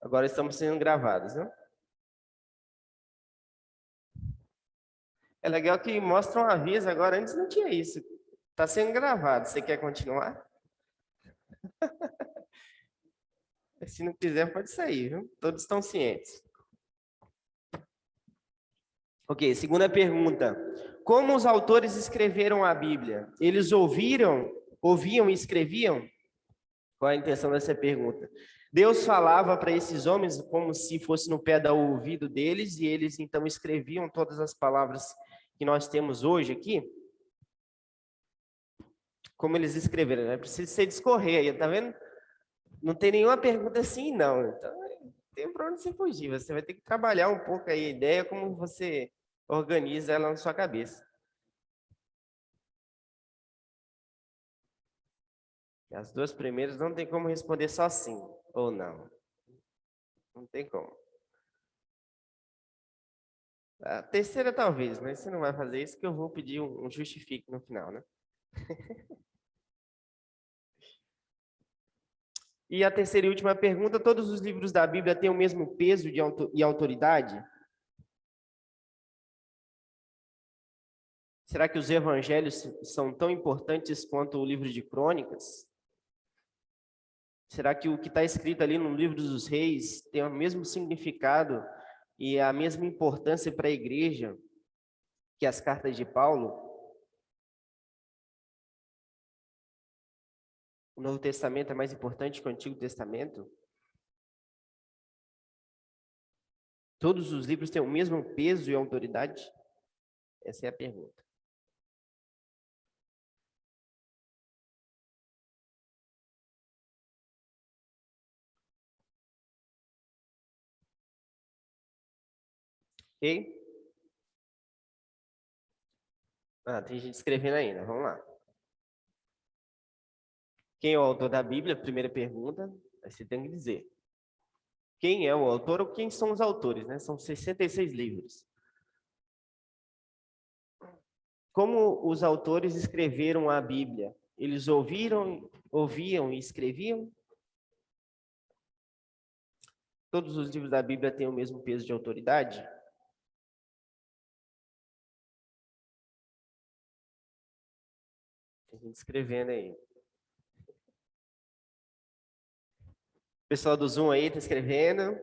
Agora estamos sendo gravados, né? É legal que mostra um aviso agora, antes não tinha isso. Está sendo gravado, você quer continuar? Se não quiser, pode sair, viu? Todos estão cientes. Ok, segunda pergunta. Como os autores escreveram a Bíblia? Eles ouviam e escreviam? Qual é a intenção dessa pergunta? Deus falava para esses homens como se fosse no pé do ouvido deles, e eles então escreviam todas as palavras que nós temos hoje aqui. Como eles escreveram, né? Precisa ser discorrer aí, tá vendo? Não tem nenhuma pergunta assim, não. Então, não tem para onde você fugir. Você vai ter que trabalhar um pouco aí a ideia, como você organiza ela na sua cabeça. As duas primeiras não tem como responder só sim ou não. Não tem como. A terceira talvez, mas você não vai fazer isso, que eu vou pedir um justifique no final, né? E a terceira e última pergunta: todos os livros da Bíblia têm o mesmo peso e autoridade? Será que os evangelhos são tão importantes quanto o livro de Crônicas? Será que o que está escrito ali no livro dos Reis tem o mesmo significado e a mesma importância para a igreja que as cartas de Paulo? O Novo Testamento é mais importante que o Antigo Testamento? Todos os livros têm o mesmo peso e autoridade? Essa é a pergunta. Ok? Tem gente escrevendo ainda, vamos lá. Quem é o autor da Bíblia? Primeira pergunta, aí você tem que dizer. Quem é o autor ou quem são os autores, né? São 66 livros. Como os autores escreveram a Bíblia? Eles ouviam e escreviam? Todos os livros da Bíblia têm o mesmo peso de autoridade? Tem gente escrevendo aí. O pessoal do Zoom aí está escrevendo.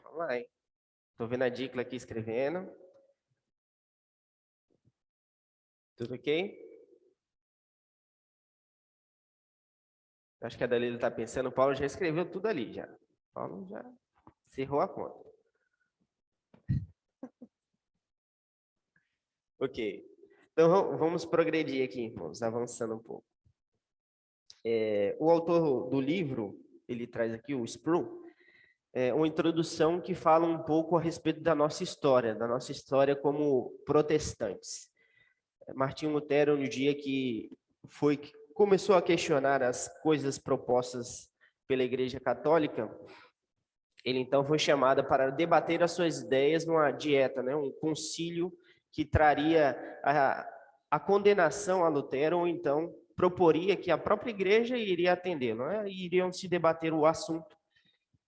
Vamos lá, hein? Estou vendo a Dicla aqui escrevendo. Tudo ok? Acho que a Dalila está pensando, o Paulo já escreveu tudo ali, já. O Paulo já cerrou a conta. Ok. Então, vamos progredir aqui, irmãos, avançando um pouco. O autor do livro, ele traz aqui, o Sproul, uma introdução que fala um pouco a respeito da nossa história como protestantes. Martinho Lutero, no dia que começou a questionar as coisas propostas pela Igreja Católica, ele então foi chamado para debater as suas ideias numa dieta, né, um concílio que traria a condenação a Lutero, ou então proporia que a própria igreja iria atendê-lo, né, e iriam se debater o assunto.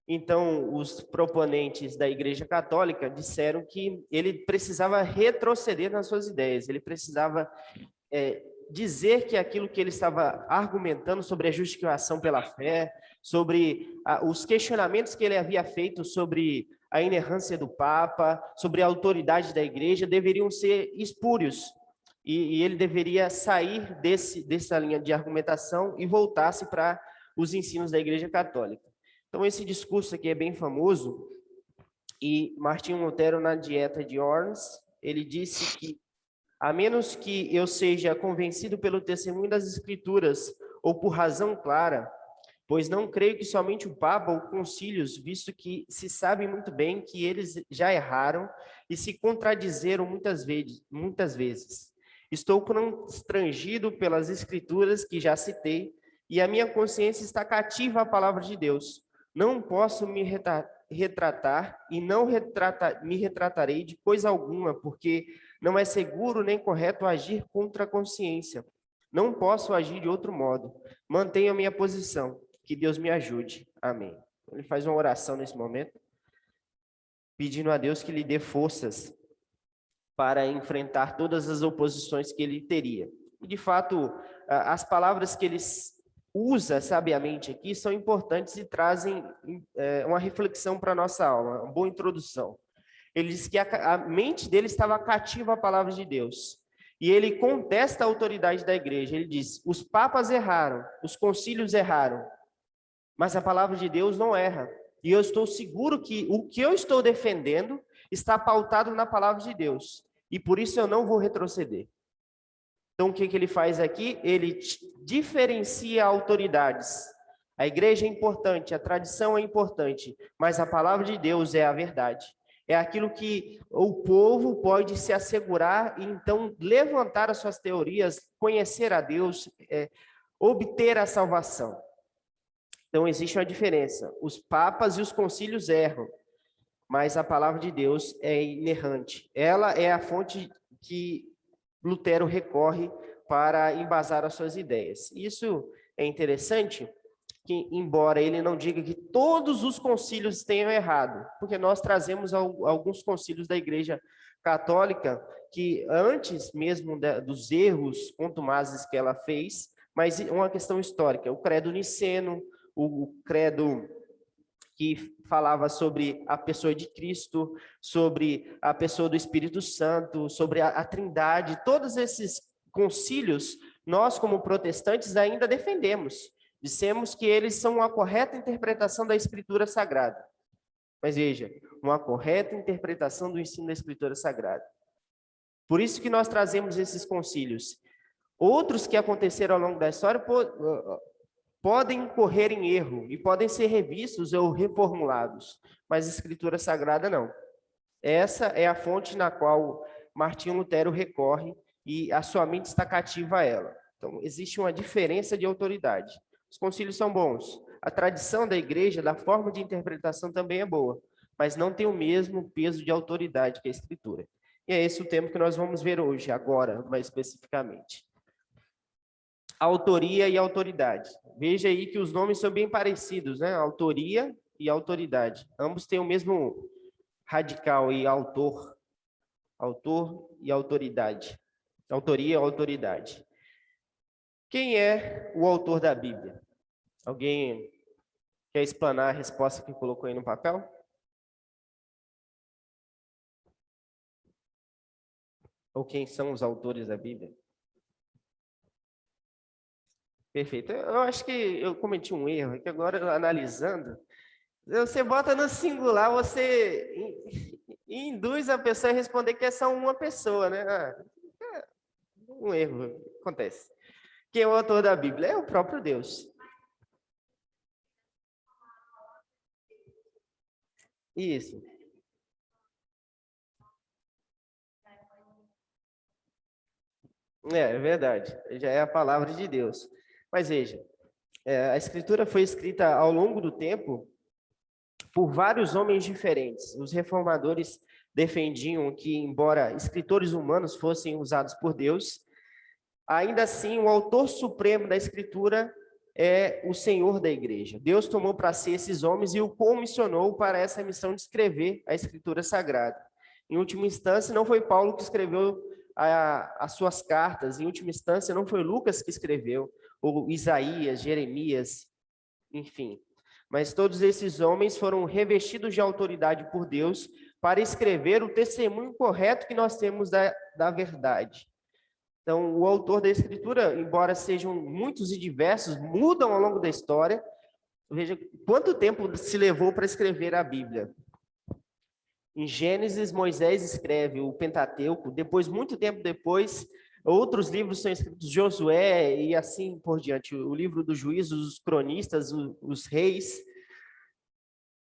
Então, os proponentes da Igreja Católica disseram que ele precisava retroceder nas suas ideias, ele precisava dizer que aquilo que ele estava argumentando sobre a justificação pela fé, sobre os questionamentos que ele havia feito sobre a inerrância do Papa, sobre a autoridade da Igreja, deveriam ser espúrios. E ele deveria sair dessa linha de argumentação e voltar-se para os ensinos da Igreja Católica. Então, esse discurso aqui é bem famoso, e Martinho Lutero, na Dieta de Worms, ele disse que, a menos que eu seja convencido pelo testemunho das Escrituras ou por razão clara, pois não creio que somente o Papa ou concílios, visto que se sabe muito bem que eles já erraram e se contradizeram muitas vezes. Estou constrangido pelas Escrituras que já citei e a minha consciência está cativa à palavra de Deus. Não posso me retratar e não me retratarei de coisa alguma, porque não é seguro nem correto agir contra a consciência. Não posso agir de outro modo. Mantenho a minha posição. Que Deus me ajude. Amém. Ele faz uma oração nesse momento, pedindo a Deus que lhe dê forças para enfrentar todas as oposições que ele teria. E, de fato, as palavras que ele usa sabiamente aqui são importantes e trazem uma reflexão para a nossa alma, uma boa introdução. Ele diz que a mente dele estava cativa à palavra de Deus. E ele contesta a autoridade da igreja. Ele diz: os papas erraram, os concílios erraram, mas a palavra de Deus não erra. E eu estou seguro que o que eu estou defendendo está pautado na palavra de Deus. E por isso eu não vou retroceder. Então, o que ele faz aqui? Ele diferencia autoridades. A igreja é importante, a tradição é importante, mas a palavra de Deus é a verdade. É aquilo que o povo pode se assegurar e então levantar as suas teorias, conhecer a Deus, obter a salvação. Então, existe uma diferença. Os papas e os concílios erram, mas a palavra de Deus é inerrante. Ela é a fonte que Lutero recorre para embasar as suas ideias. Isso é interessante, que embora ele não diga que todos os concílios tenham errado, porque nós trazemos alguns concílios da Igreja Católica que antes mesmo dos erros contumazes que ela fez, mas uma questão histórica, o credo niceno, o credo que falava sobre a pessoa de Cristo, sobre a pessoa do Espírito Santo, sobre a Trindade, todos esses concílios, nós como protestantes ainda defendemos. Dissemos que eles são uma correta interpretação da Escritura Sagrada. Mas veja, uma correta interpretação do ensino da Escritura Sagrada. Por isso que nós trazemos esses concílios. Outros que aconteceram ao longo da história podem incorrer em erro e podem ser revistos ou reformulados, mas a Escritura Sagrada não. Essa é a fonte na qual Martinho Lutero recorre e a sua mente está cativa a ela. Então, existe uma diferença de autoridade. Os concílios são bons. A tradição da igreja, da forma de interpretação também é boa, mas não tem o mesmo peso de autoridade que a Escritura. E é esse o tema que nós vamos ver hoje, agora, mais especificamente. Autoria e autoridade. Veja aí que os nomes são bem parecidos, né? Autoria e autoridade. Ambos têm o mesmo radical e autor. Autor e autoridade. Autoria e autoridade. Quem é o autor da Bíblia? Alguém quer explanar a resposta que colocou aí no papel? Ou quem são os autores da Bíblia? Perfeito. Eu acho que eu cometi um erro, que agora, analisando, você bota no singular, você induz a pessoa a responder que é só uma pessoa, né? Um erro, acontece. Quem é o autor da Bíblia? É o próprio Deus. Isso. É verdade. Já é a palavra de Deus. Mas veja, a Escritura foi escrita ao longo do tempo por vários homens diferentes. Os reformadores defendiam que, embora escritores humanos fossem usados por Deus, ainda assim o autor supremo da Escritura é o Senhor da Igreja. Deus tomou para si esses homens e o comissionou para essa missão de escrever a Escritura Sagrada. Em última instância, não foi Paulo que escreveu as suas cartas, em última instância, não foi Lucas que escreveu, ou Isaías, Jeremias, enfim. Mas todos esses homens foram revestidos de autoridade por Deus para escrever o testemunho correto que nós temos da verdade. Então, o autor da Escritura, embora sejam muitos e diversos, mudam ao longo da história. Veja quanto tempo se levou para escrever a Bíblia. Em Gênesis, Moisés escreve o Pentateuco, depois, muito tempo depois, outros livros são escritos, Josué e assim por diante, o livro dos juízos, os cronistas, os reis,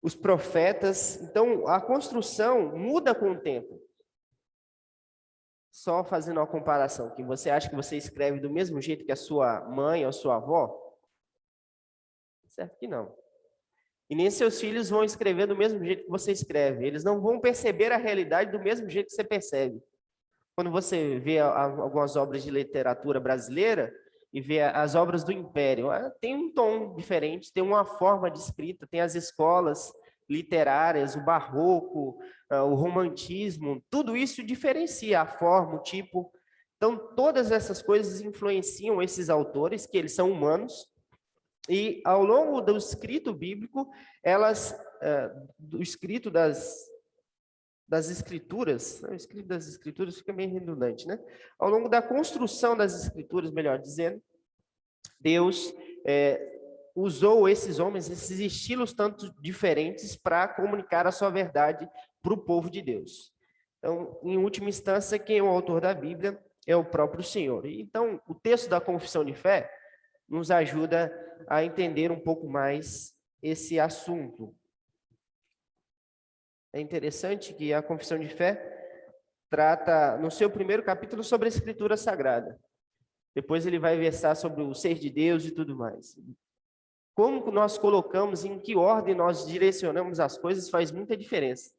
os profetas. Então, a construção muda com o tempo. Só fazendo uma comparação, que você acha que você escreve do mesmo jeito que a sua mãe ou sua avó? Certo que não. E nem seus filhos vão escrever do mesmo jeito que você escreve. Eles não vão perceber a realidade do mesmo jeito que você percebe. Quando você vê algumas obras de literatura brasileira, e vê as obras do Império, tem um tom diferente, tem uma forma de escrita, tem as escolas literárias, o barroco, o romantismo, tudo isso diferencia a forma, o tipo. Então, todas essas coisas influenciam esses autores, que eles são humanos, e ao longo do escrito bíblico, do escrito das escrituras, o escrito das escrituras fica meio redundante, né? Ao longo da construção das escrituras, melhor dizendo, Deus usou esses homens, esses estilos tanto diferentes, para comunicar a sua verdade para o povo de Deus. Então, em última instância, quem é o autor da Bíblia é o próprio Senhor. Então, o texto da confissão de fé nos ajuda a entender um pouco mais esse assunto. É interessante que a confissão de fé trata, no seu primeiro capítulo, sobre a Escritura Sagrada. Depois ele vai versar sobre o ser de Deus e tudo mais. Como nós colocamos, em que ordem nós direcionamos as coisas, faz muita diferença.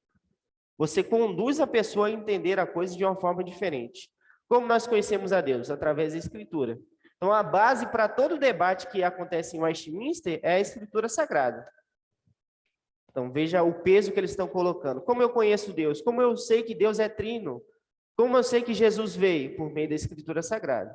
Você conduz a pessoa a entender a coisa de uma forma diferente. Como nós conhecemos a Deus? Através da Escritura. Então, a base para todo debate que acontece em Westminster é a Escritura Sagrada. Então, veja o peso que eles estão colocando. Como eu conheço Deus? Como eu sei que Deus é trino? Como eu sei que Jesus veio? Por meio da Escritura Sagrada.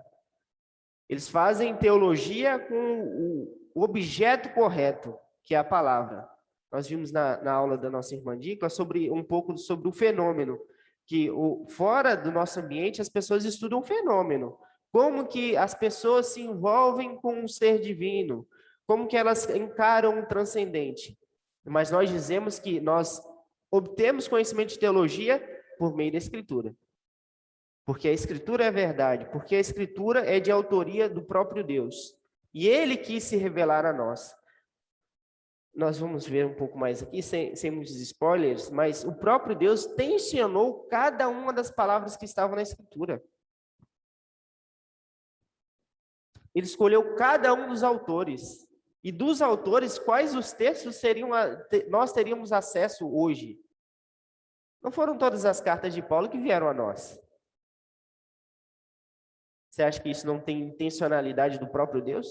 Eles fazem teologia com o objeto correto, que é a palavra. Nós vimos na aula da nossa irmã Dicla um pouco sobre o fenômeno, que fora do nosso ambiente as pessoas estudam o fenômeno. Como que as pessoas se envolvem com um ser divino, como que elas encaram o transcendente. Mas nós dizemos que nós obtemos conhecimento de teologia por meio da Escritura. Porque a Escritura é verdade, porque a Escritura é de autoria do próprio Deus. E Ele quis se revelar a nós. Nós vamos ver um pouco mais aqui, sem muitos spoilers, mas o próprio Deus tensionou cada uma das palavras que estavam na Escritura. Ele escolheu cada um dos autores. E dos autores, quais os textos nós teríamos acesso hoje? Não foram todas as cartas de Paulo que vieram a nós. Você acha que isso não tem intencionalidade do próprio Deus?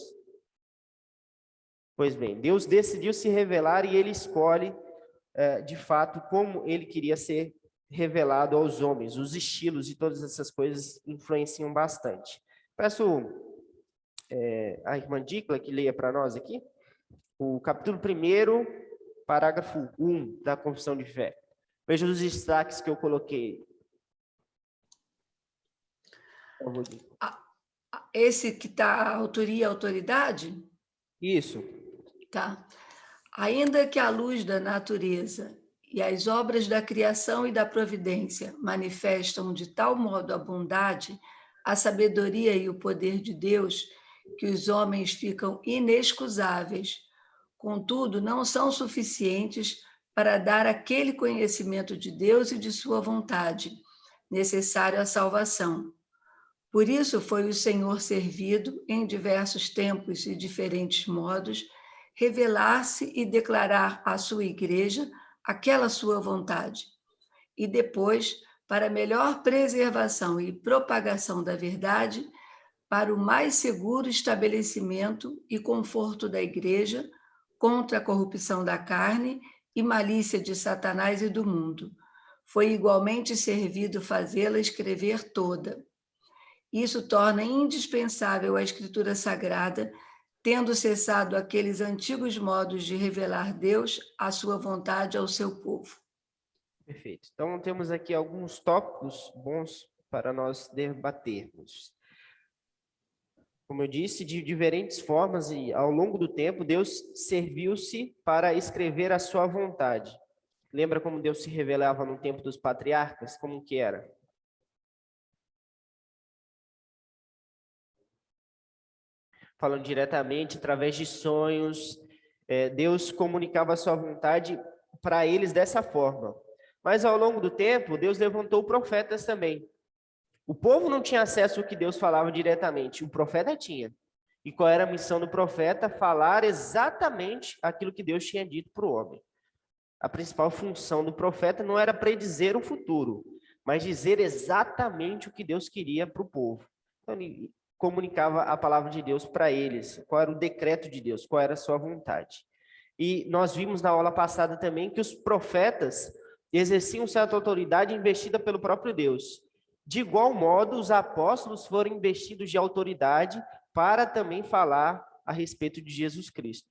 Pois bem, Deus decidiu se revelar e Ele escolhe, de fato, como Ele queria ser revelado aos homens. Os estilos e todas essas coisas influenciam bastante. Peço a irmã Dicla que leia para nós aqui o capítulo 1, parágrafo 1 da Confissão de Fé. Veja os destaques que eu coloquei. Esse que está autoria e autoridade? Isso. Tá. Ainda que a luz da natureza e as obras da criação e da providência manifestam de tal modo a bondade, a sabedoria e o poder de Deus, que os homens ficam inexcusáveis, contudo, não são suficientes para dar aquele conhecimento de Deus e de sua vontade, necessário à salvação. Por isso foi o Senhor servido, em diversos tempos e diferentes modos, revelar-se e declarar à sua igreja aquela sua vontade. E depois, para melhor preservação e propagação da verdade, para o mais seguro estabelecimento e conforto da igreja, contra a corrupção da carne e malícia de Satanás e do mundo. Foi igualmente servido fazê-la escrever toda. Isso torna indispensável a Escritura Sagrada, tendo cessado aqueles antigos modos de revelar Deus, a sua vontade ao seu povo. Perfeito. Então, temos aqui alguns tópicos bons para nós debatermos. Como eu disse, de diferentes formas e ao longo do tempo, Deus serviu-se para escrever a sua vontade. Lembra como Deus se revelava no tempo dos patriarcas? Como que era? Falando diretamente, através de sonhos, Deus comunicava a sua vontade para eles dessa forma. Mas ao longo do tempo, Deus levantou profetas também. O povo não tinha acesso ao que Deus falava diretamente, o profeta tinha. E qual era a missão do profeta? Falar exatamente aquilo que Deus tinha dito para o homem. A principal função do profeta não era predizer o futuro, mas dizer exatamente o que Deus queria para o povo. Então, comunicava a palavra de Deus para eles, qual era o decreto de Deus, qual era a sua vontade. E nós vimos na aula passada também que os profetas exerciam certa autoridade investida pelo próprio Deus. De igual modo, os apóstolos foram investidos de autoridade para também falar a respeito de Jesus Cristo.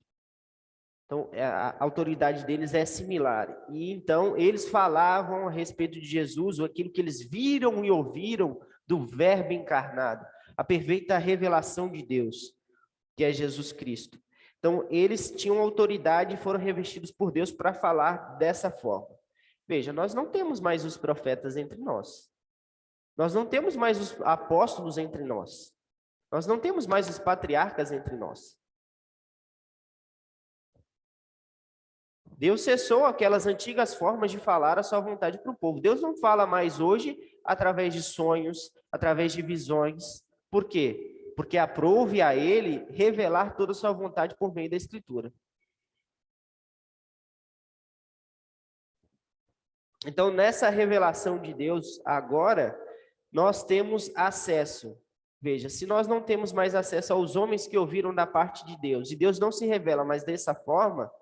Então, a autoridade deles é similar. E então, eles falavam a respeito de Jesus, ou aquilo que eles viram e ouviram do Verbo encarnado, a perfeita revelação de Deus, que é Jesus Cristo. Então, eles tinham autoridade e foram revestidos por Deus para falar dessa forma. Veja, nós não temos mais os profetas entre nós. Nós não temos mais os apóstolos entre nós. Nós não temos mais os patriarcas entre nós. Deus cessou aquelas antigas formas de falar a sua vontade para o povo. Deus não fala mais hoje através de sonhos, através de visões. Por quê? Porque aprove a ele revelar toda a sua vontade por meio da Escritura. Então, nessa revelação de Deus, agora, nós temos acesso. Veja, se nós não temos mais acesso aos homens que ouviram da parte de Deus, e Deus não se revela mais dessa forma,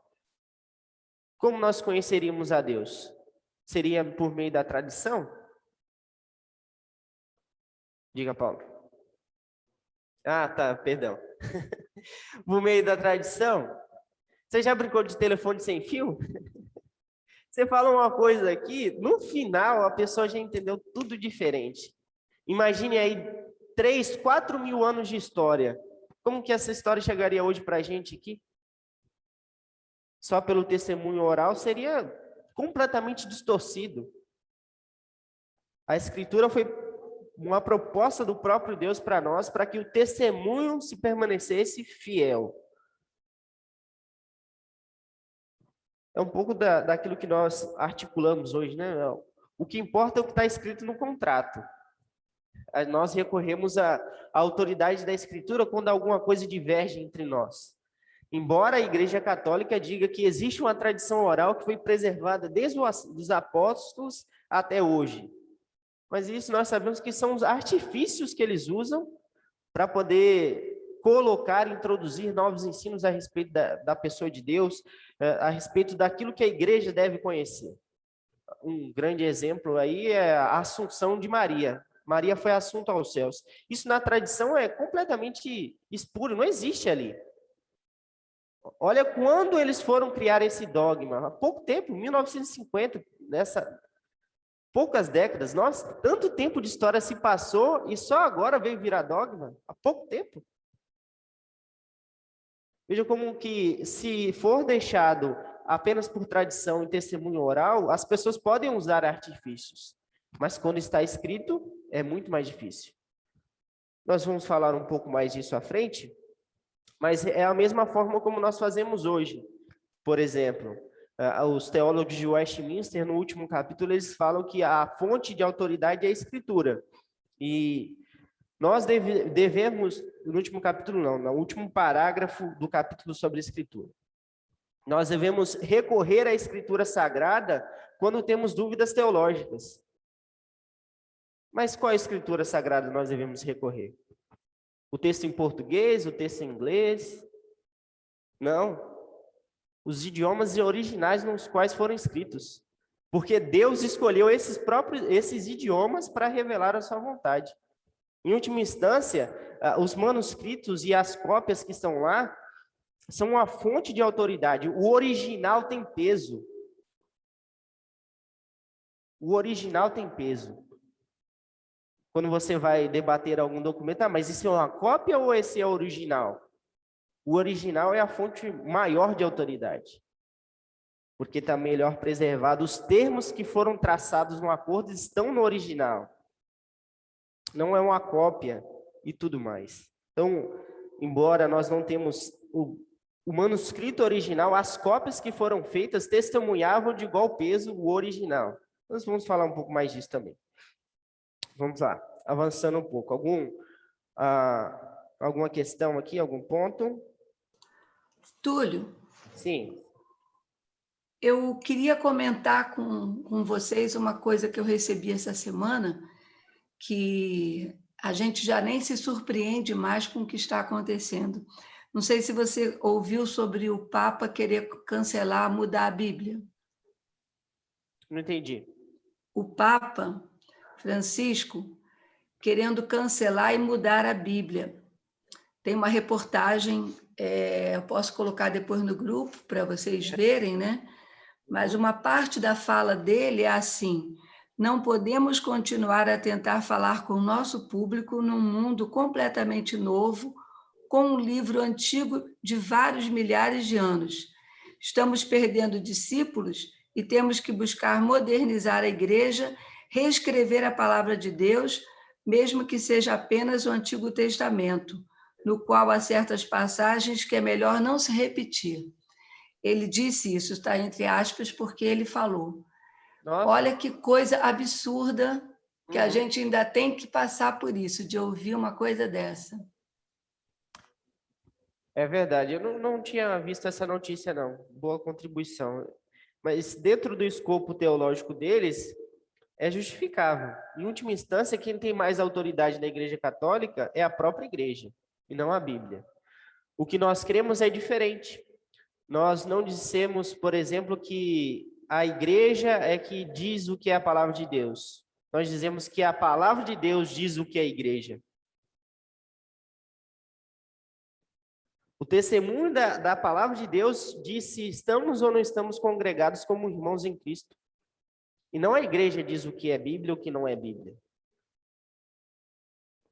como nós conheceríamos a Deus? Seria por meio da tradição? Diga, Paulo. Ah, tá, perdão. Por meio da tradição? Você já brincou de telefone sem fio? Você fala uma coisa aqui, no final a pessoa já entendeu tudo diferente. Imagine aí 3, 4 mil anos de história. Como que essa história chegaria hoje para a gente aqui? Só pelo testemunho oral seria completamente distorcido. A Escritura foi uma proposta do próprio Deus para nós, para que o testemunho se permanecesse fiel. É um pouco daquilo que nós articulamos hoje, né? O que importa é o que está escrito no contrato. Nós recorremos à autoridade da Escritura quando alguma coisa diverge entre nós. Embora a Igreja Católica diga que existe uma tradição oral que foi preservada desde os apóstolos até hoje. Mas isso nós sabemos que são os artifícios que eles usam para poder colocar, introduzir novos ensinos a respeito da pessoa de Deus, a respeito daquilo que a igreja deve conhecer. Um grande exemplo aí é a Assunção de Maria. Maria foi assunta aos céus. Isso na tradição é completamente espúrio, não existe ali. Olha quando eles foram criar esse dogma, há pouco tempo, 1950, poucas décadas, tanto tempo de história se passou e só agora veio virar dogma, há pouco tempo. Veja como que, se for deixado apenas por tradição e testemunho oral, as pessoas podem usar artifícios, mas quando está escrito, é muito mais difícil. Nós vamos falar um pouco mais disso à frente, mas é a mesma forma como nós fazemos hoje. Por exemplo, os teólogos de Westminster, no último capítulo, eles falam que a fonte de autoridade é a Escritura. E nós devemos, no último capítulo não, no último parágrafo do capítulo sobre a Escritura, nós devemos recorrer à Escritura Sagrada quando temos dúvidas teológicas. Mas qual Escritura Sagrada nós devemos recorrer? O texto em português, o texto em inglês? Não. Os idiomas originais nos quais foram escritos. Porque Deus escolheu esses idiomas para revelar a sua vontade. Em última instância, os manuscritos e as cópias que estão lá são uma fonte de autoridade. O original tem peso. O original tem peso. Quando você vai debater algum documento, mas isso é uma cópia ou esse é o original? O original é a fonte maior de autoridade. Porque está melhor preservado. Os termos que foram traçados no acordo estão no original. Não é uma cópia e tudo mais. Então, embora nós não temos o manuscrito original, as cópias que foram feitas testemunhavam de igual peso o original. Nós vamos falar um pouco mais disso também. Vamos lá, avançando um pouco. Alguma questão aqui, algum ponto? Túlio. Sim. Eu queria comentar com vocês uma coisa que eu recebi essa semana, que a gente já nem se surpreende mais com o que está acontecendo. Não sei se você ouviu sobre o Papa querer cancelar, mudar a Bíblia. Não entendi. O Papa Francisco querendo cancelar e mudar a Bíblia. Tem uma reportagem, eu posso colocar depois no grupo para vocês verem, né? Mas uma parte da fala dele é assim: não podemos continuar a tentar falar com o nosso público num mundo completamente novo, com um livro antigo de vários milhares de anos. Estamos perdendo discípulos e temos que buscar modernizar a igreja, reescrever a palavra de Deus, mesmo que seja apenas o Antigo Testamento, no qual há certas passagens que é melhor não se repetir. Ele disse isso, está entre aspas, porque ele falou. Nossa. Olha que coisa absurda que a Uhum. gente ainda tem que passar por isso, de ouvir uma coisa dessa. É verdade, eu não tinha visto essa notícia, não. Boa contribuição. Mas dentro do escopo teológico deles, é justificável. Em última instância, quem tem mais autoridade na Igreja Católica é a própria Igreja, e não a Bíblia. O que nós cremos é diferente. Nós não dissemos, por exemplo, que a Igreja é que diz o que é a palavra de Deus. Nós dizemos que a palavra de Deus diz o que é a Igreja. O testemunho da palavra de Deus diz se estamos ou não estamos congregados como irmãos em Cristo. E não a igreja diz o que é Bíblia ou o que não é Bíblia.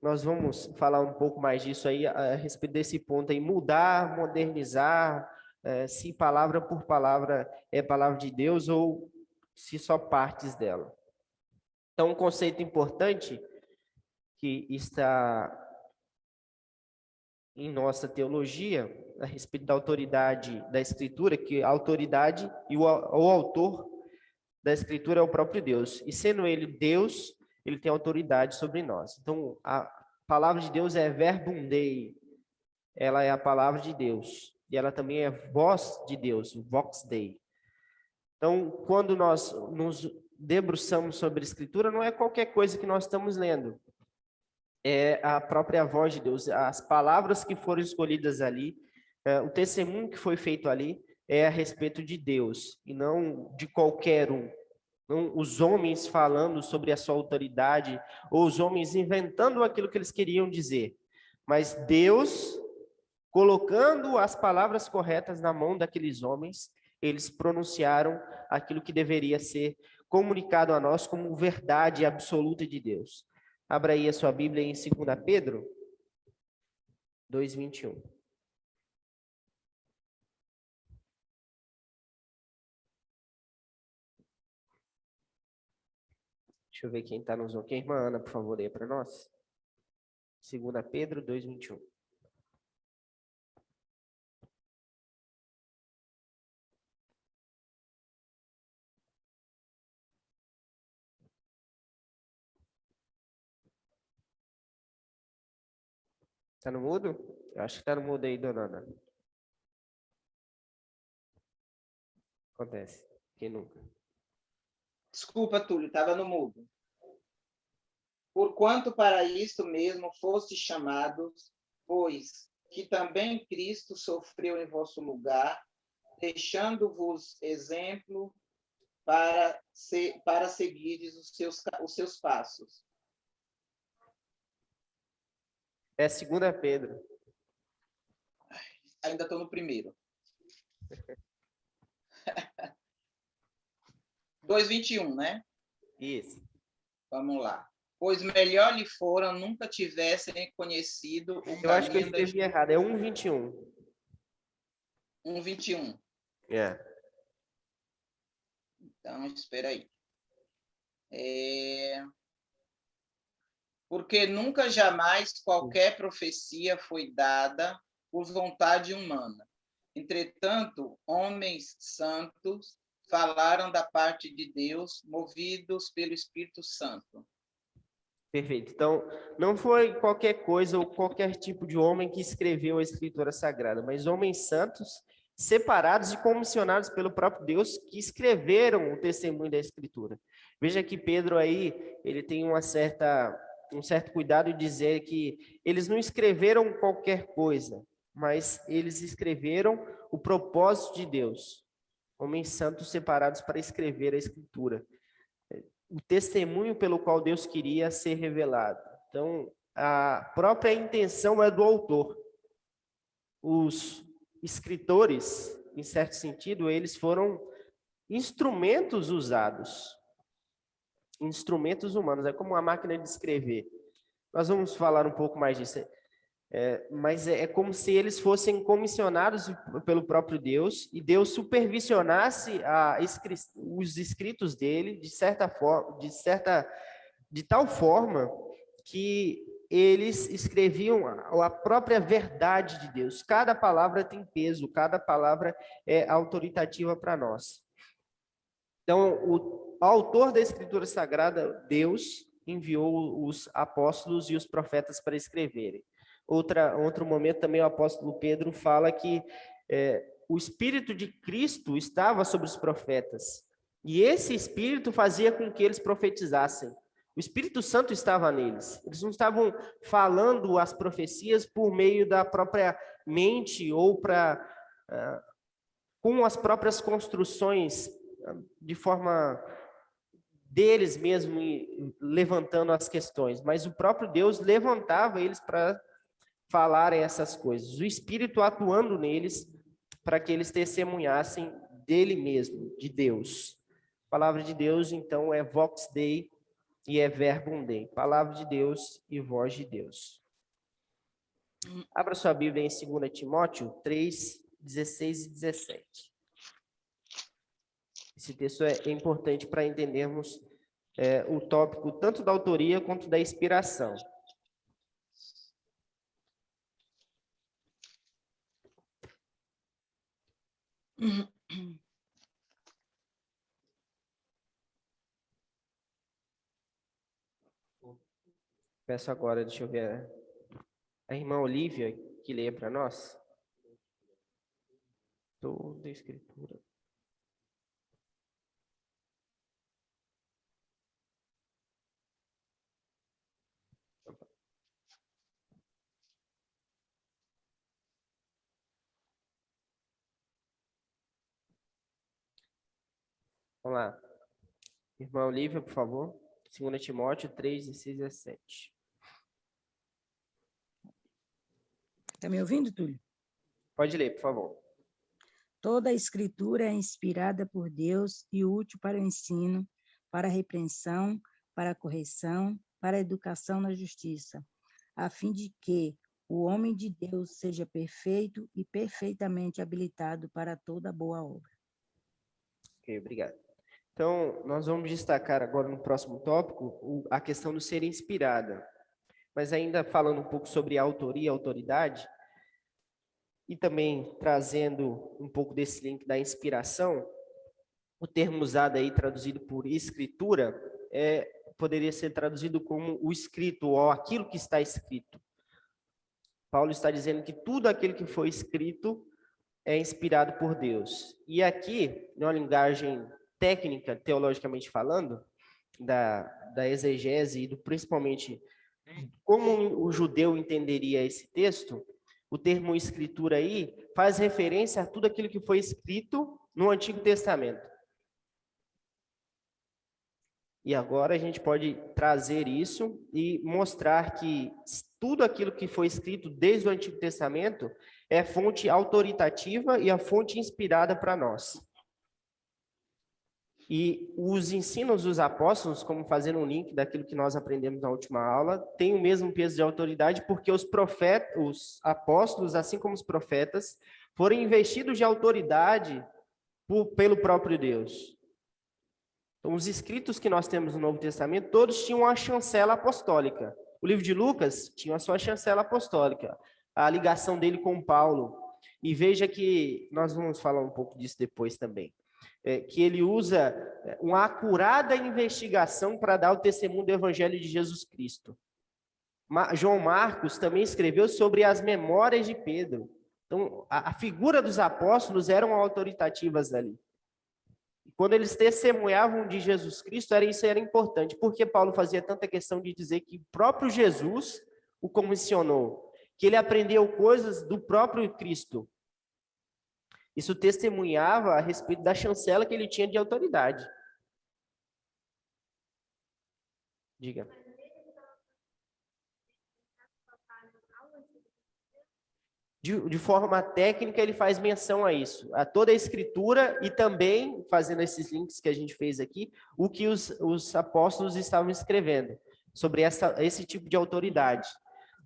Nós vamos falar um pouco mais disso aí, a respeito desse ponto aí, mudar, modernizar, se palavra por palavra é palavra de Deus ou se só partes dela. Então, um conceito importante que está em nossa teologia, a respeito da autoridade da Escritura, que a autoridade e o autor da Escritura é o próprio Deus. E sendo ele Deus, ele tem autoridade sobre nós. Então, a palavra de Deus é verbum Dei, ela é a palavra de Deus. E ela também é voz de Deus, vox Dei. Então, quando nós nos debruçamos sobre a Escritura, não é qualquer coisa que nós estamos lendo. É a própria voz de Deus, as palavras que foram escolhidas ali, o testemunho que foi feito ali é a respeito de Deus e não de qualquer um. Não os homens falando sobre a sua autoridade ou os homens inventando aquilo que eles queriam dizer, mas Deus colocando as palavras corretas na mão daqueles homens, eles pronunciaram aquilo que deveria ser comunicado a nós como verdade absoluta de Deus. Abra aí a sua Bíblia em 2 Pedro 2:21. Deixa eu ver quem está nos ouvindo. Quem, irmã Ana, por favor, leia para nós. 2 Pedro 2:21. Está no mudo? Eu acho que está no mudo aí, dona Ana. Acontece. Quem nunca? Desculpa, Túlio, estava no mudo. Porquanto para isto mesmo foste chamados, pois que também Cristo sofreu em vosso lugar, deixando-vos exemplo para seguirdes os seus passos. É 2 Pedro. Ainda estou no primeiro. 2:21, né? Isso. Vamos lá. Pois melhor lhe fora nunca tivessem conhecido o Eu acho que eu caminho da escrevi errado. É 1:21. 1:21. É. Então, espera aí. Porque nunca jamais qualquer profecia foi dada por vontade humana. Entretanto, homens santos falaram da parte de Deus, movidos pelo Espírito Santo. Perfeito. Então, não foi qualquer coisa ou qualquer tipo de homem que escreveu a Escritura Sagrada, mas homens santos, separados e comissionados pelo próprio Deus, que escreveram o testemunho da Escritura. Veja que Pedro aí, ele tem uma certa um certo cuidado em dizer que eles não escreveram qualquer coisa, mas eles escreveram o propósito de Deus. Homens santos separados para escrever a Escritura. O testemunho pelo qual Deus queria ser revelado. Então, a própria intenção é do autor. Os escritores, em certo sentido, eles foram instrumentos usados. Instrumentos humanos, é como uma máquina de escrever. Nós vamos falar um pouco mais disso. Mas é como se eles fossem comissionados pelo próprio Deus e Deus supervisionasse os escritos dele de tal forma que eles escreviam a própria verdade de Deus. Cada palavra tem peso, cada palavra é autoritativa para nós. Então, o autor da Escritura Sagrada, Deus, enviou os apóstolos e os profetas para escreverem. Outro momento também o apóstolo Pedro fala que o Espírito de Cristo estava sobre os profetas. E esse Espírito fazia com que eles profetizassem. O Espírito Santo estava neles. Eles não estavam falando as profecias por meio da própria mente ou com as próprias construções de forma deles mesmo levantando as questões. Mas o próprio Deus levantava eles para falarem essas coisas. O Espírito atuando neles para que eles testemunhassem dele mesmo, de Deus. A palavra de Deus, então, é Vox Dei e é Verbum Dei. Palavra de Deus e voz de Deus. Abra sua Bíblia em 2 Timóteo 3, 16 e 17. Esse texto é importante para entendermos o tópico tanto da autoria quanto da inspiração. Peço agora, deixa eu ver, a irmã Olívia, que leia para nós. Toda a Escritura. Vamos lá. Irmã Olívia, por favor. 2 Timóteo 3, 16 e 17. Está me ouvindo, Túlio? Pode ler, por favor. Toda a Escritura é inspirada por Deus e útil para o ensino, para a repreensão, para a correção, para a educação na justiça, a fim de que o homem de Deus seja perfeito e perfeitamente habilitado para toda boa obra. Ok, obrigado. Então, nós vamos destacar agora no próximo tópico a questão do ser inspirada. Mas ainda falando um pouco sobre a autoria e autoridade, e também trazendo um pouco desse link da inspiração, o termo usado aí, traduzido por escritura, poderia ser traduzido como o escrito, ou aquilo que está escrito. Paulo está dizendo que tudo aquilo que foi escrito é inspirado por Deus. E aqui, numa linguagem técnica, teologicamente falando, da exegese e principalmente como o judeu entenderia esse texto, o termo escritura aí faz referência a tudo aquilo que foi escrito no Antigo Testamento. E agora a gente pode trazer isso e mostrar que tudo aquilo que foi escrito desde o Antigo Testamento é fonte autoritativa e a fonte inspirada para nós. E os ensinos dos apóstolos, como fazendo um link daquilo que nós aprendemos na última aula, tem o mesmo peso de autoridade porque os apóstolos, assim como os profetas, foram investidos de autoridade pelo próprio Deus. Então, os escritos que nós temos no Novo Testamento, todos tinham a chancela apostólica. O livro de Lucas tinha a sua chancela apostólica, a ligação dele com Paulo. E veja que nós vamos falar um pouco disso depois também. Que ele usa uma acurada investigação para dar o testemunho do Evangelho de Jesus Cristo. João Marcos também escreveu sobre as memórias de Pedro. Então, a figura dos apóstolos eram autoritativas ali. quando eles testemunhavam de Jesus Cristo, isso era importante. Por que Paulo fazia tanta questão de dizer que o próprio Jesus o comissionou? Que ele aprendeu coisas do próprio Cristo. Isso testemunhava a respeito da chancela que ele tinha de autoridade. Diga. De forma técnica, ele faz menção a isso, a toda a escritura e também, fazendo esses links que a gente fez aqui, o que os apóstolos estavam escrevendo sobre esse tipo de autoridade.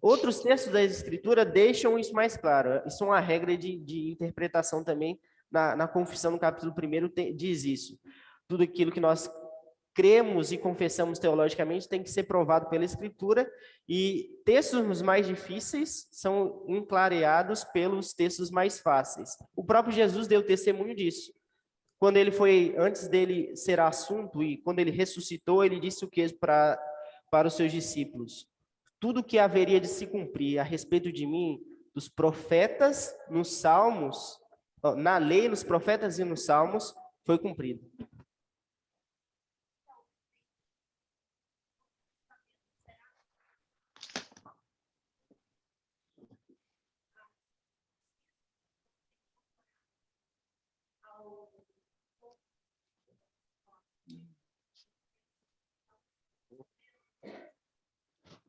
Outros textos da escritura deixam isso mais claro. Isso é uma regra de interpretação também, na Confissão, no capítulo 1, diz isso. Tudo aquilo que nós cremos e confessamos teologicamente tem que ser provado pela Escritura, e textos mais difíceis são enclareados pelos textos mais fáceis. O próprio Jesus deu testemunho disso. Quando ele foi, antes dele ser assunto, e quando ele ressuscitou, ele disse o que para os seus discípulos? Tudo que haveria de se cumprir a respeito de mim, dos profetas nos salmos, na lei, nos profetas e nos salmos, foi cumprido.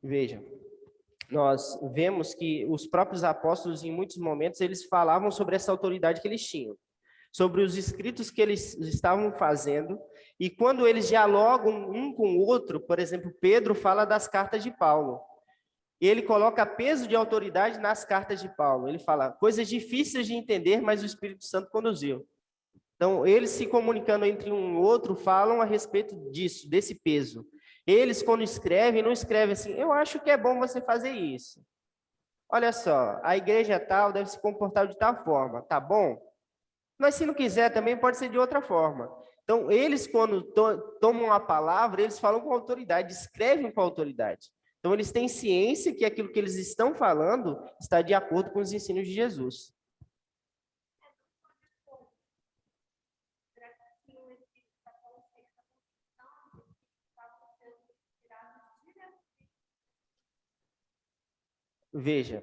Veja, nós vemos que os próprios apóstolos, em muitos momentos, eles falavam sobre essa autoridade que eles tinham, sobre os escritos que eles estavam fazendo, e quando eles dialogam um com o outro, por exemplo, Pedro fala das cartas de Paulo, e ele coloca peso de autoridade nas cartas de Paulo. Ele fala coisas difíceis de entender, mas o Espírito Santo conduziu. Então, eles se comunicando entre um e outro, falam a respeito disso, desse peso. Eles, quando escrevem, não escrevem assim, eu acho que é bom você fazer isso. Olha só, a igreja tal deve se comportar de tal forma, tá bom? Mas se não quiser também pode ser de outra forma. Então, eles, quando tomam a palavra, eles falam com autoridade, escrevem com autoridade. Então, eles têm ciência que aquilo que eles estão falando está de acordo com os ensinos de Jesus. Veja,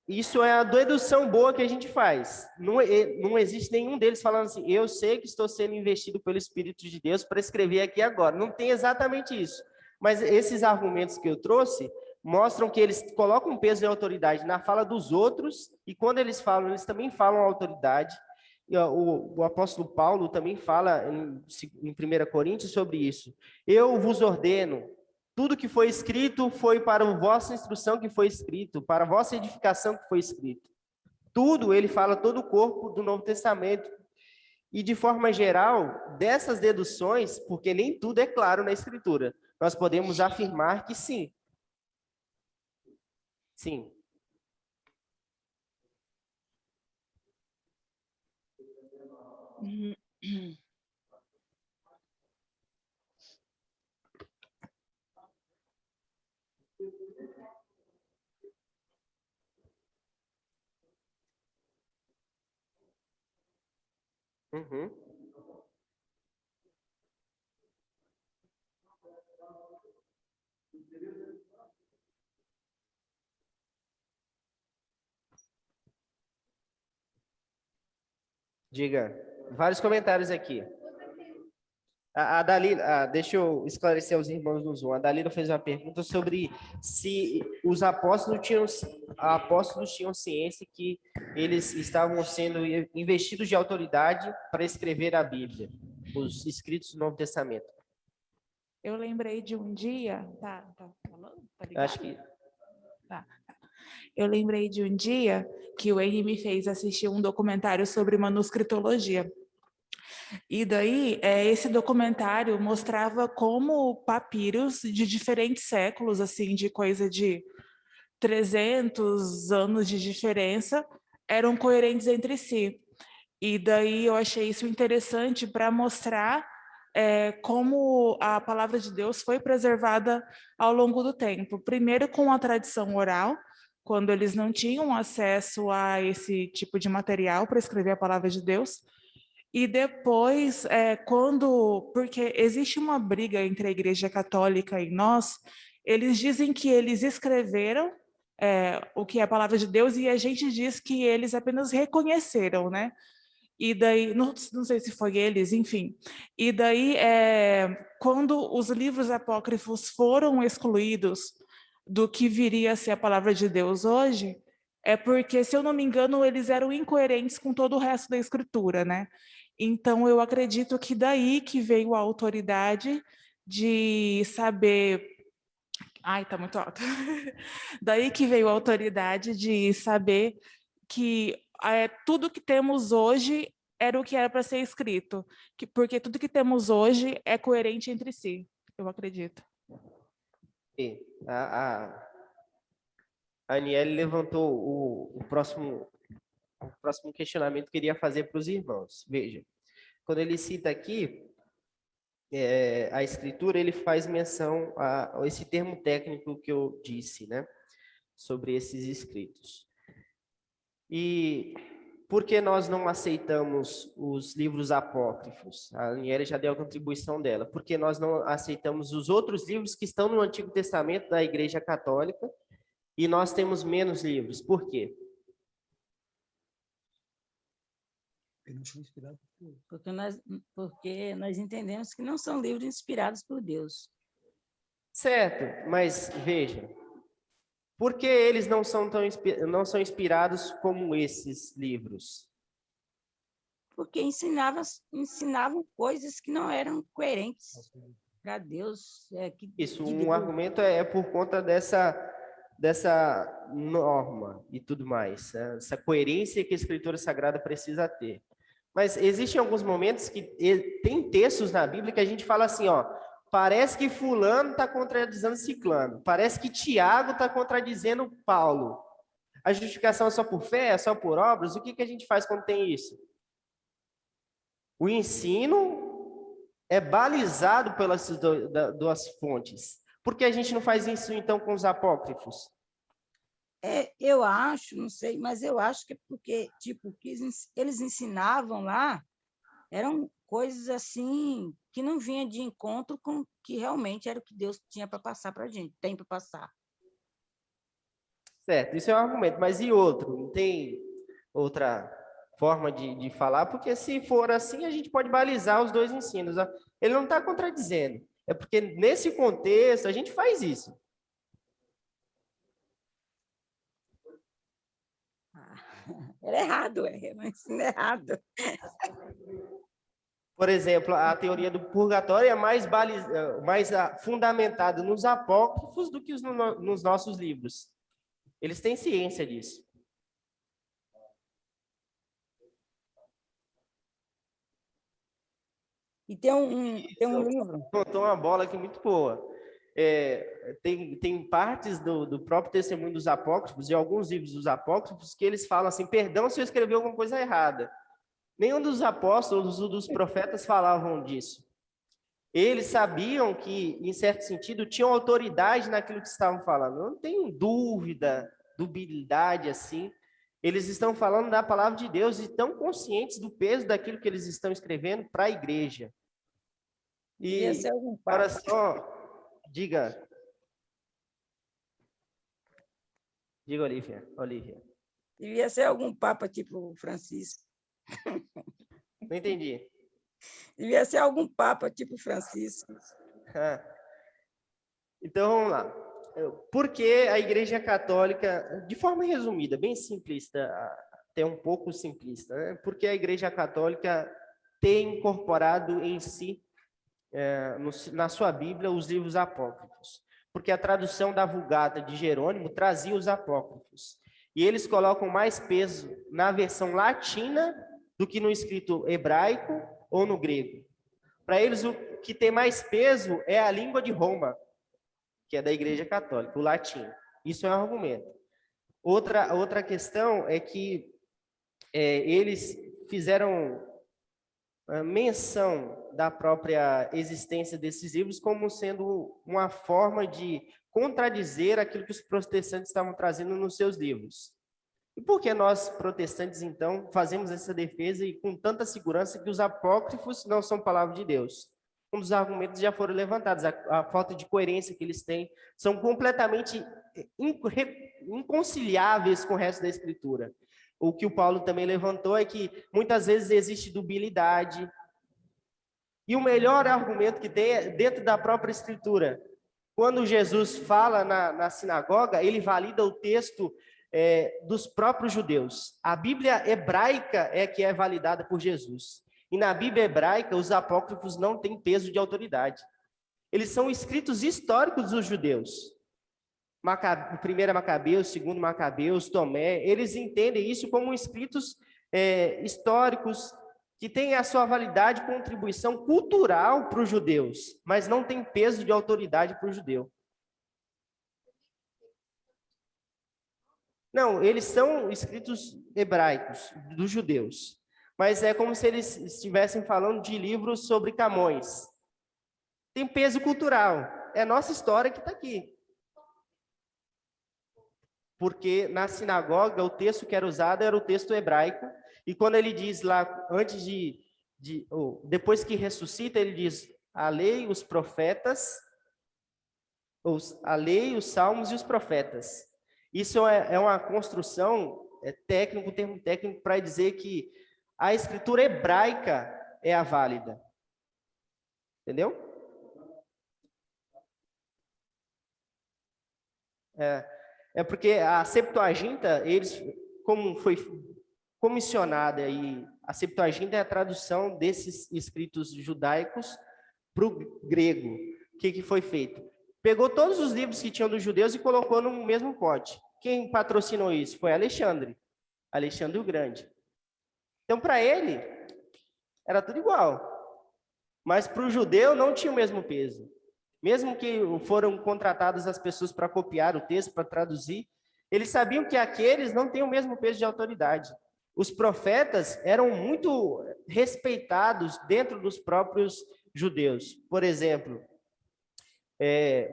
isso é a dedução boa que a gente faz. Não existe nenhum deles falando assim, eu sei que estou sendo investido pelo Espírito de Deus para escrever aqui agora. Não tem exatamente isso. Mas esses argumentos que eu trouxe mostram que eles colocam peso e autoridade na fala dos outros, e quando eles falam, eles também falam a autoridade. E, o apóstolo Paulo também fala em 1 Coríntios sobre isso. Eu vos ordeno, tudo que foi escrito foi para a vossa instrução que foi escrito, para a vossa edificação que foi escrito. Tudo, ele fala todo o corpo do Novo Testamento. E, de forma geral, dessas deduções, porque nem tudo é claro na Escritura, nós podemos afirmar que sim. Sim. Uhum. Diga, vários comentários aqui. A Dalila, deixa eu esclarecer aos irmãos do Zoom. A Dalila fez uma pergunta sobre se os apóstolos tinham ciência que eles estavam sendo investidos de autoridade para escrever a Bíblia, os escritos do Novo Testamento. Eu lembrei de um dia... Tá falando? Tá ligado? Acho que... Tá. Eu lembrei de um dia que o Henry me fez assistir um documentário sobre manuscritologia. E daí, esse documentário mostrava como papiros de diferentes séculos, assim, de coisa de 300 anos de diferença, eram coerentes entre si. E daí eu achei isso interessante para mostrar como a palavra de Deus foi preservada ao longo do tempo. Primeiro com a tradição oral, quando eles não tinham acesso a esse tipo de material para escrever a palavra de Deus, E depois, porque existe uma briga entre a Igreja Católica e nós, eles dizem que eles escreveram o que é a palavra de Deus e a gente diz que eles apenas reconheceram, né? E daí, não sei se foi eles, enfim. E daí, quando os livros apócrifos foram excluídos do que viria a ser a palavra de Deus hoje, é porque, se eu não me engano, eles eram incoerentes com todo o resto da escritura, né? Então, eu acredito que daí que veio a autoridade de saber... Ai, tá muito alto. Daí que veio a autoridade de saber que tudo que temos hoje era o que era para ser escrito, porque tudo que temos hoje é coerente entre si, eu acredito. E a Aniele levantou o próximo questionamento que eu queria fazer para os irmãos. Veja, quando ele cita aqui a escritura, ele faz menção a esse termo técnico que eu disse, né, sobre esses escritos. E por que nós não aceitamos os livros apócrifos? A Aniele já deu a contribuição dela. Porque nós não aceitamos os outros livros que estão no Antigo Testamento da Igreja Católica e nós temos menos livros. Por quê? Porque nós entendemos que não são livros inspirados por Deus. Certo, mas veja, por que eles não são inspirados como esses livros? Porque ensinavam coisas que não eram coerentes para Deus. Isso, um argumento é por conta dessa norma e tudo mais, né? Essa coerência que a Escritura Sagrada precisa ter. Mas existem alguns momentos que tem textos na Bíblia que a gente fala assim, ó, parece que fulano está contradizendo ciclano, parece que Tiago está contradizendo Paulo. A justificação é só por fé, é só por obras? O que a gente faz quando tem isso? O ensino é balizado pelas duas fontes. Por que a gente não faz isso, então, com os apócrifos? Eu acho, não sei, mas eu acho que é porque, tipo, que eles ensinavam lá eram coisas assim que não vinha de encontro com o que realmente era o que Deus tinha para passar para a gente, tem para passar. Certo, isso é um argumento, mas e outro? Não tem outra forma de falar? Porque se for assim, a gente pode balizar os dois ensinos. Ele não está contradizendo. É porque nesse contexto a gente faz isso. Era errado, mas é errado. Por exemplo, a teoria do purgatório é mais fundamentada nos apócrifos do que nos nossos livros. Eles têm ciência disso. E tem um livro. Botou uma bola aqui muito boa. Tem partes do próprio testemunho dos apócrifos e alguns livros dos apócrifos que eles falam assim, perdão se eu escrevi alguma coisa errada. Nenhum dos apóstolos ou dos profetas falavam disso. Eles sabiam que, em certo sentido, tinham autoridade naquilo que estavam falando. Eu não tenho dubilidade assim. Eles estão falando da palavra de Deus e estão conscientes do peso daquilo que eles estão escrevendo para a igreja. E agora só, diga, Olivia. Devia ser algum papa tipo Francisco. Não entendi. Devia ser algum papa tipo Francisco. Então, vamos lá. Por que a Igreja Católica, de forma resumida, bem simplista, até um pouco simplista, né? Por que a Igreja Católica tem incorporado em si, na sua Bíblia, os livros apócrifos? Porque a tradução da Vulgata de Jerônimo trazia os apócrifos. E eles colocam mais peso na versão latina do que no escrito hebraico ou no grego. Para eles, o que tem mais peso é a língua de Roma, que é da Igreja Católica, o latim. Isso é um argumento. Outra questão é que eles fizeram menção da própria existência desses livros como sendo uma forma de contradizer aquilo que os protestantes estavam trazendo nos seus livros. E por que nós, protestantes, então, fazemos essa defesa e com tanta segurança que os apócrifos não são palavra de Deus? Um dos argumentos já foram levantados, a falta de coerência que eles têm, são completamente inconciliáveis com o resto da Escritura. O que o Paulo também levantou é que muitas vezes existe dubilidade. E o melhor argumento que tem é dentro da própria Escritura. Quando Jesus fala na sinagoga, ele valida o texto dos próprios judeus. A Bíblia hebraica é que é validada por Jesus. E na Bíblia hebraica, os apócrifos não têm peso de autoridade. Eles são escritos históricos dos judeus. Primeira Macabeus, segundo Macabeus, Tomé, eles entendem isso como escritos históricos que têm a sua validade e contribuição cultural para os judeus, mas não tem peso de autoridade para o judeu. Não, eles são escritos hebraicos, dos judeus, mas é como se eles estivessem falando de livros sobre Camões. Tem peso cultural, é a nossa história que está aqui. Porque na sinagoga o texto que era usado era o texto hebraico, e quando ele diz lá, antes depois que ressuscita, ele diz, a lei, os profetas, a lei, os salmos e os profetas. Isso é uma construção termo técnico para dizer que a escritura hebraica é a válida. Entendeu? É porque a Septuaginta, como foi comissionada, e a Septuaginta é a tradução desses escritos judaicos para o grego. O que foi feito? Pegou todos os livros que tinham dos judeus e colocou no mesmo pote. Quem patrocinou isso? Foi Alexandre o Grande. Então, para ele, era tudo igual. Mas para o judeu não tinha o mesmo peso. Mesmo que foram contratadas as pessoas para copiar o texto, para traduzir, eles sabiam que aqueles não têm o mesmo peso de autoridade. Os profetas eram muito respeitados dentro dos próprios judeus. Por exemplo,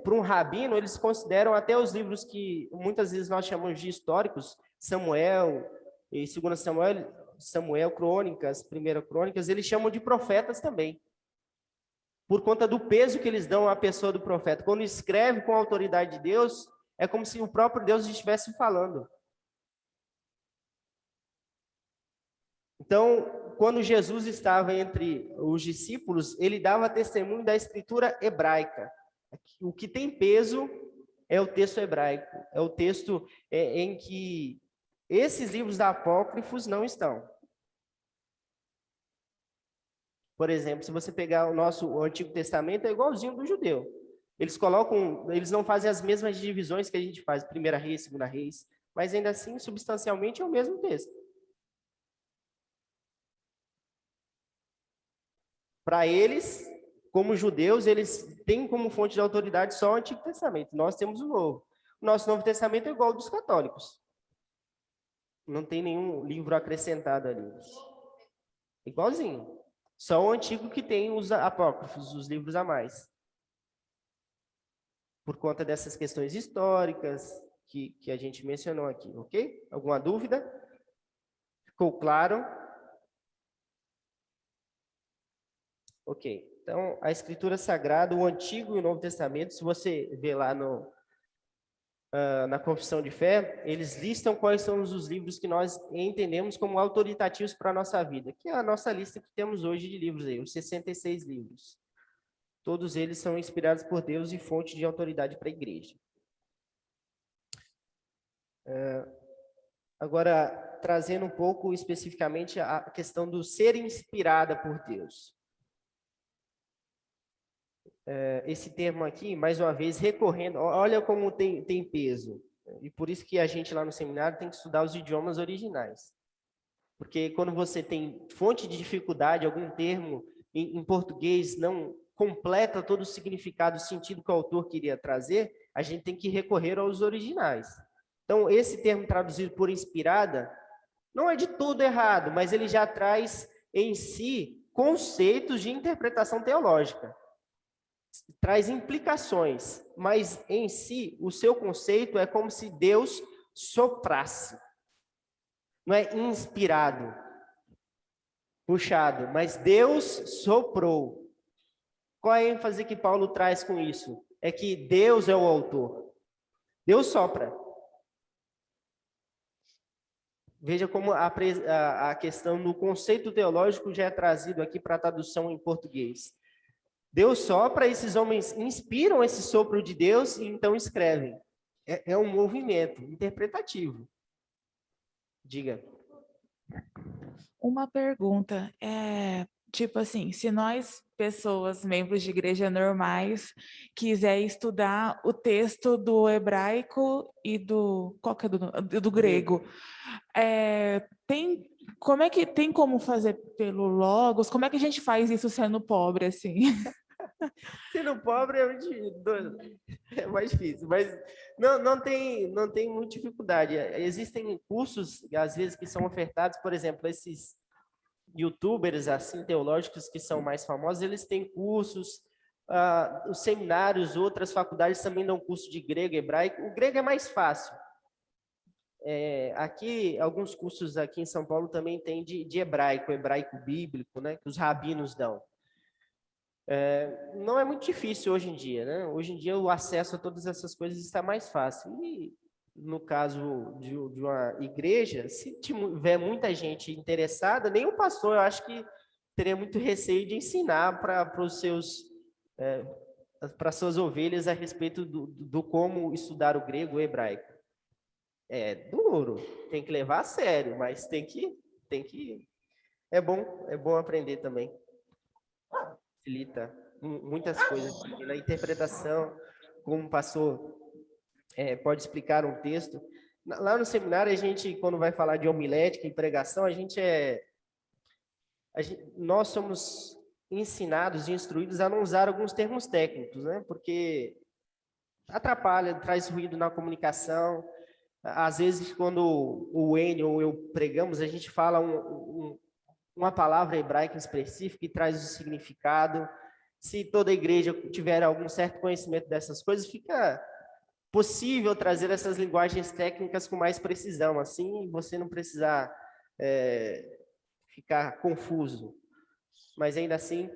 para um rabino, eles consideram até os livros que muitas vezes nós chamamos de históricos, Samuel, e 2 Samuel, Crônicas, 1 Crônicas, eles chamam de profetas também. Por conta do peso que eles dão à pessoa do profeta. Quando escreve com a autoridade de Deus, é como se o próprio Deus estivesse falando. Então, quando Jesus estava entre os discípulos, ele dava testemunho da escritura hebraica. O que tem peso é o texto hebraico, é o texto em que esses livros apócrifos não estão. Por exemplo, se você pegar o Antigo Testamento, é igualzinho do judeu. Eles não fazem as mesmas divisões que a gente faz, 1 Reis, 2 Reis, mas ainda assim, substancialmente, é o mesmo texto. Para eles, como judeus, eles têm como fonte de autoridade só o Antigo Testamento. Nós temos o Novo. O nosso Novo Testamento é igual ao dos católicos. Não tem nenhum livro acrescentado ali. Igualzinho. Só o Antigo que tem os apócrifos, os livros a mais. Por conta dessas questões históricas que a gente mencionou aqui, ok? Alguma dúvida? Ficou claro? Ok. Então, a Escritura Sagrada, o Antigo e o Novo Testamento, se você ver lá na Confissão de Fé, eles listam quais são os livros que nós entendemos como autoritativos para a nossa vida, que é a nossa lista que temos hoje de livros aí, os 66 livros. Todos eles são inspirados por Deus e fonte de autoridade para a igreja. Agora, trazendo um pouco especificamente a questão do ser inspirada por Deus. Esse termo aqui, mais uma vez, recorrendo, olha como tem peso. E por isso que a gente lá no seminário tem que estudar os idiomas originais. Porque quando você tem fonte de dificuldade, algum termo em português não completa todo o significado, o sentido que o autor queria trazer, a gente tem que recorrer aos originais. Então, esse termo traduzido por inspirada, não é de todo errado, mas ele já traz em si conceitos de interpretação teológica. Traz implicações, mas em si, o seu conceito é como se Deus soprasse. não é inspirado, puxado, mas Deus soprou. Qual é a ênfase que Paulo traz com isso? É que Deus é o autor. Deus sopra. Veja como a questão do conceito teológico já é trazido aqui para a tradução em português. Deus sopra, esses homens inspiram esse sopro de Deus e então escrevem. É um movimento interpretativo. Diga. Uma pergunta, tipo assim, se nós, pessoas, membros de igreja normais, quiser estudar o texto do hebraico e qual que é do grego, tem como fazer pelo Logos? Como é que a gente faz isso sendo pobre, assim? Sendo pobre é mais difícil, mas não tem muita dificuldade. Existem cursos, às vezes, que são ofertados, por exemplo, esses youtubers assim teológicos que são mais famosos, eles têm cursos, os seminários, outras faculdades também dão curso de grego, hebraico. O grego é mais fácil. Aqui, alguns cursos aqui em São Paulo também tem de hebraico bíblico, né, que os rabinos dão. Não é muito difícil hoje em dia, né? Hoje em dia o acesso a todas essas coisas está mais fácil. E no caso de uma igreja, se tiver muita gente interessada, nem o pastor, eu acho que teria muito receio de ensinar para suas ovelhas a respeito do como estudar o grego ou o hebraico. É duro, tem que levar a sério, mas tem que é bom aprender também. Facilita muitas coisas na interpretação, como o pastor pode explicar um texto. Lá no seminário, a gente, quando vai falar de homilética e pregação, nós somos ensinados e instruídos a não usar alguns termos técnicos, né? Porque atrapalha, traz ruído na comunicação. Às vezes, quando o Enio ou eu pregamos, a gente fala uma palavra hebraica específica e traz o significado. Se toda a igreja tiver algum certo conhecimento dessas coisas, fica possível trazer essas linguagens técnicas com mais precisão, assim você não precisar ficar confuso. Mas ainda assim,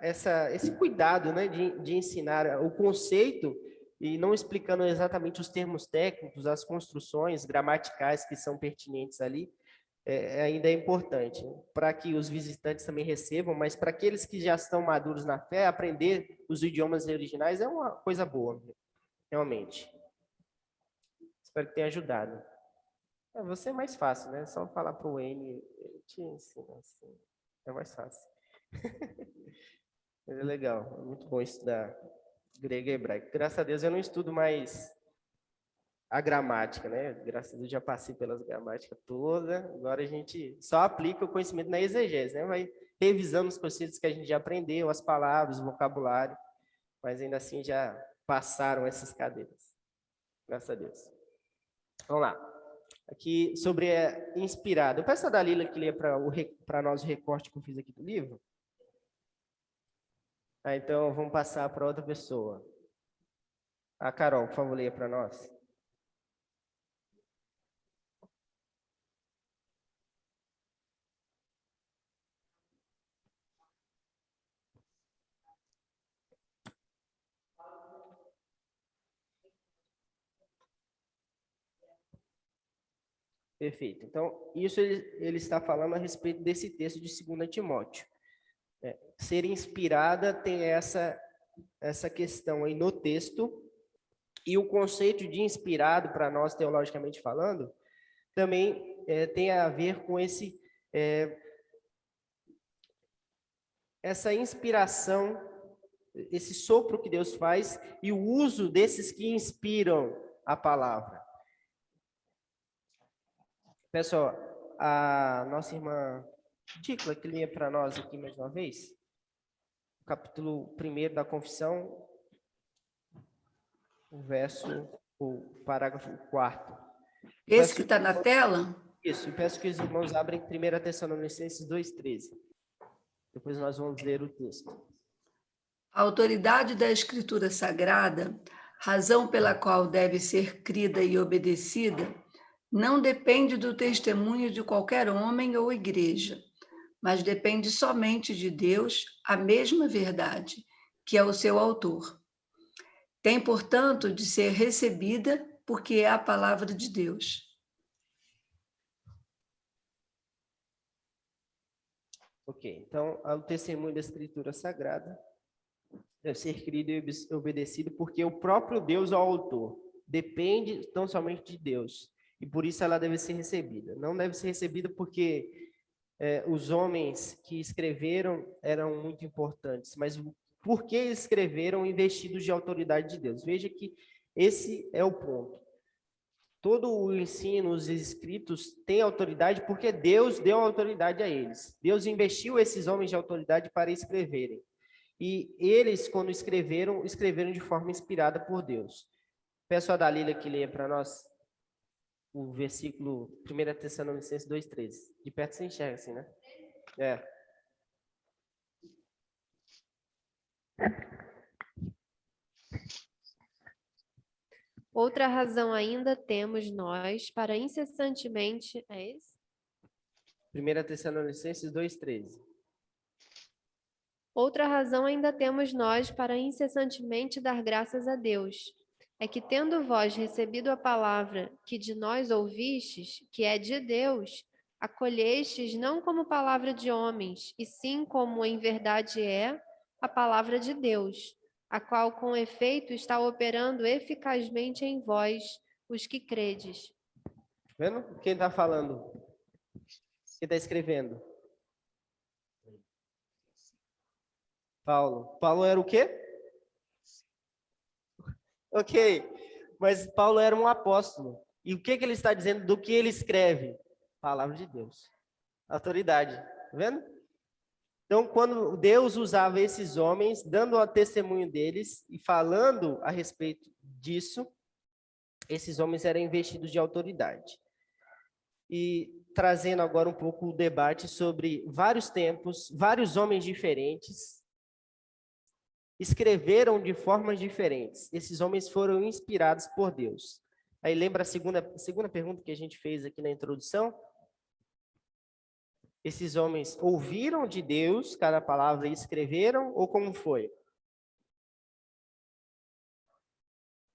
esse cuidado, né, de ensinar o conceito e não explicando exatamente os termos técnicos, as construções gramaticais que são pertinentes ali, ainda é importante, para que os visitantes também recebam, mas para aqueles que já estão maduros na fé, aprender os idiomas originais é uma coisa boa, realmente. Espero que tenha ajudado. Você é mais fácil, né? Só falar para o N, te ensina assim, é mais fácil. Mas é legal, é muito bom estudar grego e hebraico. Graças a Deus eu não estudo mais a gramática, né? Graças a Deus já passei pelas gramáticas todas, agora a gente só aplica o conhecimento na exegese, né? Vai revisando os conceitos que a gente já aprendeu, as palavras, o vocabulário, mas ainda assim já passaram essas cadeiras. Graças a Deus. Vamos lá. Aqui sobre inspirado. Eu peço a Dalila que lê para nós o recorte que eu fiz aqui do livro. Então, vamos passar para outra pessoa. A Carol, por favor, leia para nós. Perfeito. Então, isso ele está falando a respeito desse texto de 2 Timóteo. Ser inspirada tem essa questão aí no texto, e o conceito de inspirado, para nós, teologicamente falando, também tem a ver com essa inspiração, esse sopro que Deus faz, e o uso desses que inspiram a palavra. Pessoal, a nossa irmã Tícula, que lê para nós aqui mais uma vez, o capítulo 1 da Confissão, o parágrafo 4º. Esse que está na tela? Isso, e peço que os irmãos abrem 1 Tessalonicenses 2,13. Depois nós vamos ler o texto. A autoridade da Escritura Sagrada razão pela qual deve ser crida e obedecida, não depende do testemunho de qualquer homem ou igreja, mas depende somente de Deus, a mesma verdade, que é o seu autor. Tem, portanto, de ser recebida porque é a palavra de Deus. Ok, então, o testemunho da Escritura Sagrada deve ser crido e obedecido porque o próprio Deus é o autor. Depende tão somente de Deus. E por isso ela deve ser recebida. Não deve ser recebida porque os homens que escreveram eram muito importantes, mas por que escreveram investidos de autoridade de Deus? Veja que esse é o ponto. Todo o ensino, os escritos têm autoridade porque Deus deu autoridade a eles. Deus investiu esses homens de autoridade para escreverem. E eles, quando escreveram, escreveram de forma inspirada por Deus. Peço a Dalila que leia para nós o versículo 1 Tessalonicenses 2,13. De perto você enxerga assim, né? Outra razão ainda temos nós para incessantemente... É esse? 1 Tessalonicenses 2,13. Outra razão ainda temos nós para incessantemente dar graças a Deus. É que, tendo vós recebido a palavra que de nós ouvistes, que é de Deus, acolhestes não como palavra de homens, e sim como em verdade é a palavra de Deus, a qual com efeito está operando eficazmente em vós, os que credes. Vendo? Quem está falando? Quem está escrevendo? Paulo. Paulo era o quê? Ok, mas Paulo era um apóstolo. E o que ele está dizendo do que ele escreve? Palavra de Deus. Autoridade. Tá vendo? Então, quando Deus usava esses homens, dando o testemunho deles e falando a respeito disso, esses homens eram investidos de autoridade. E trazendo agora um pouco o debate sobre vários tempos, vários homens diferentes escreveram de formas diferentes. Esses homens foram inspirados por Deus. Aí lembra a segunda pergunta que a gente fez aqui na introdução? Esses homens ouviram de Deus cada palavra e escreveram, ou como foi?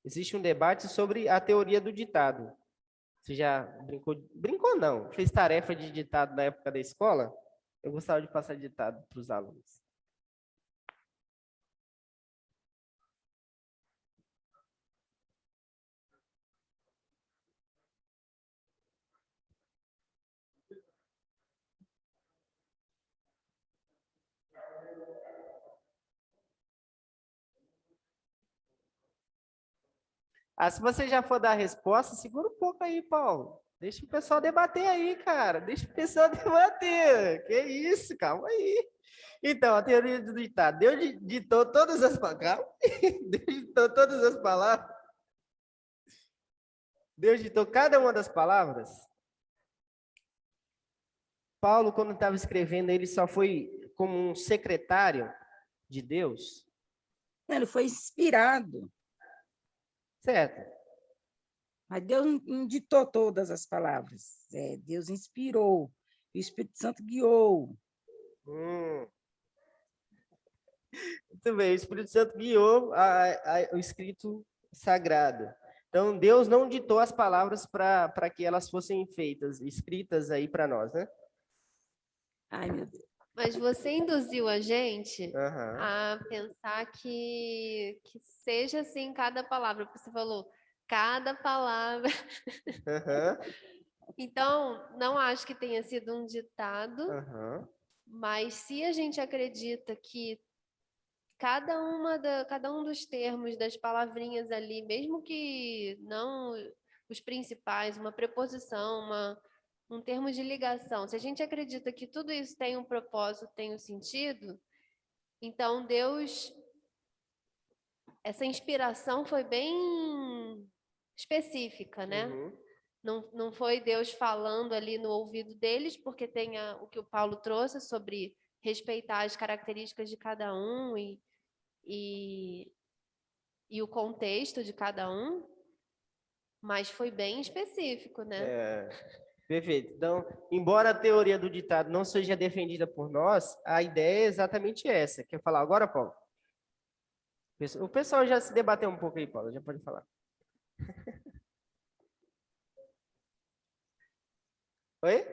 Existe um debate sobre a teoria do ditado. Você já brincou não, fez tarefa de ditado na época da escola? Eu gostava de passar ditado para os alunos. Se você já for dar a resposta, segura um pouco aí, Paulo. Deixa o pessoal debater aí, cara. Deixa o pessoal debater. Que isso, calma aí. Então, a teoria do ditado. Deus ditou todas as palavras. Deus ditou todas as palavras. Deus ditou cada uma das palavras. Paulo, quando estava escrevendo, ele só foi como um secretário de Deus. Ele foi inspirado. Certo. Mas Deus não ditou todas as palavras. Deus inspirou. O Espírito Santo guiou. Muito bem, o Espírito Santo guiou o escrito sagrado. Então, Deus não ditou as palavras para que elas fossem feitas, escritas aí para nós, né? Ai, meu Deus. Mas você induziu a gente Uhum. a pensar que seja assim cada palavra, porque você falou cada palavra. Uhum. Então, não acho que tenha sido um ditado, Uhum. mas se a gente acredita que cada um dos termos, das palavrinhas ali, mesmo que não os principais, uma preposição, um termo de ligação, se a gente acredita que tudo isso tem um propósito, tem um sentido, então Deus, essa inspiração foi bem específica, né? Uhum. Não foi Deus falando ali no ouvido deles, porque tem o que o Paulo trouxe sobre respeitar as características de cada um e e o contexto de cada um, mas foi bem específico, né? Perfeito. Então, embora a teoria do ditado não seja defendida por nós, a ideia é exatamente essa. Quer falar agora, Paulo? O pessoal já se debateu um pouco aí, Paulo, já pode falar. Oi?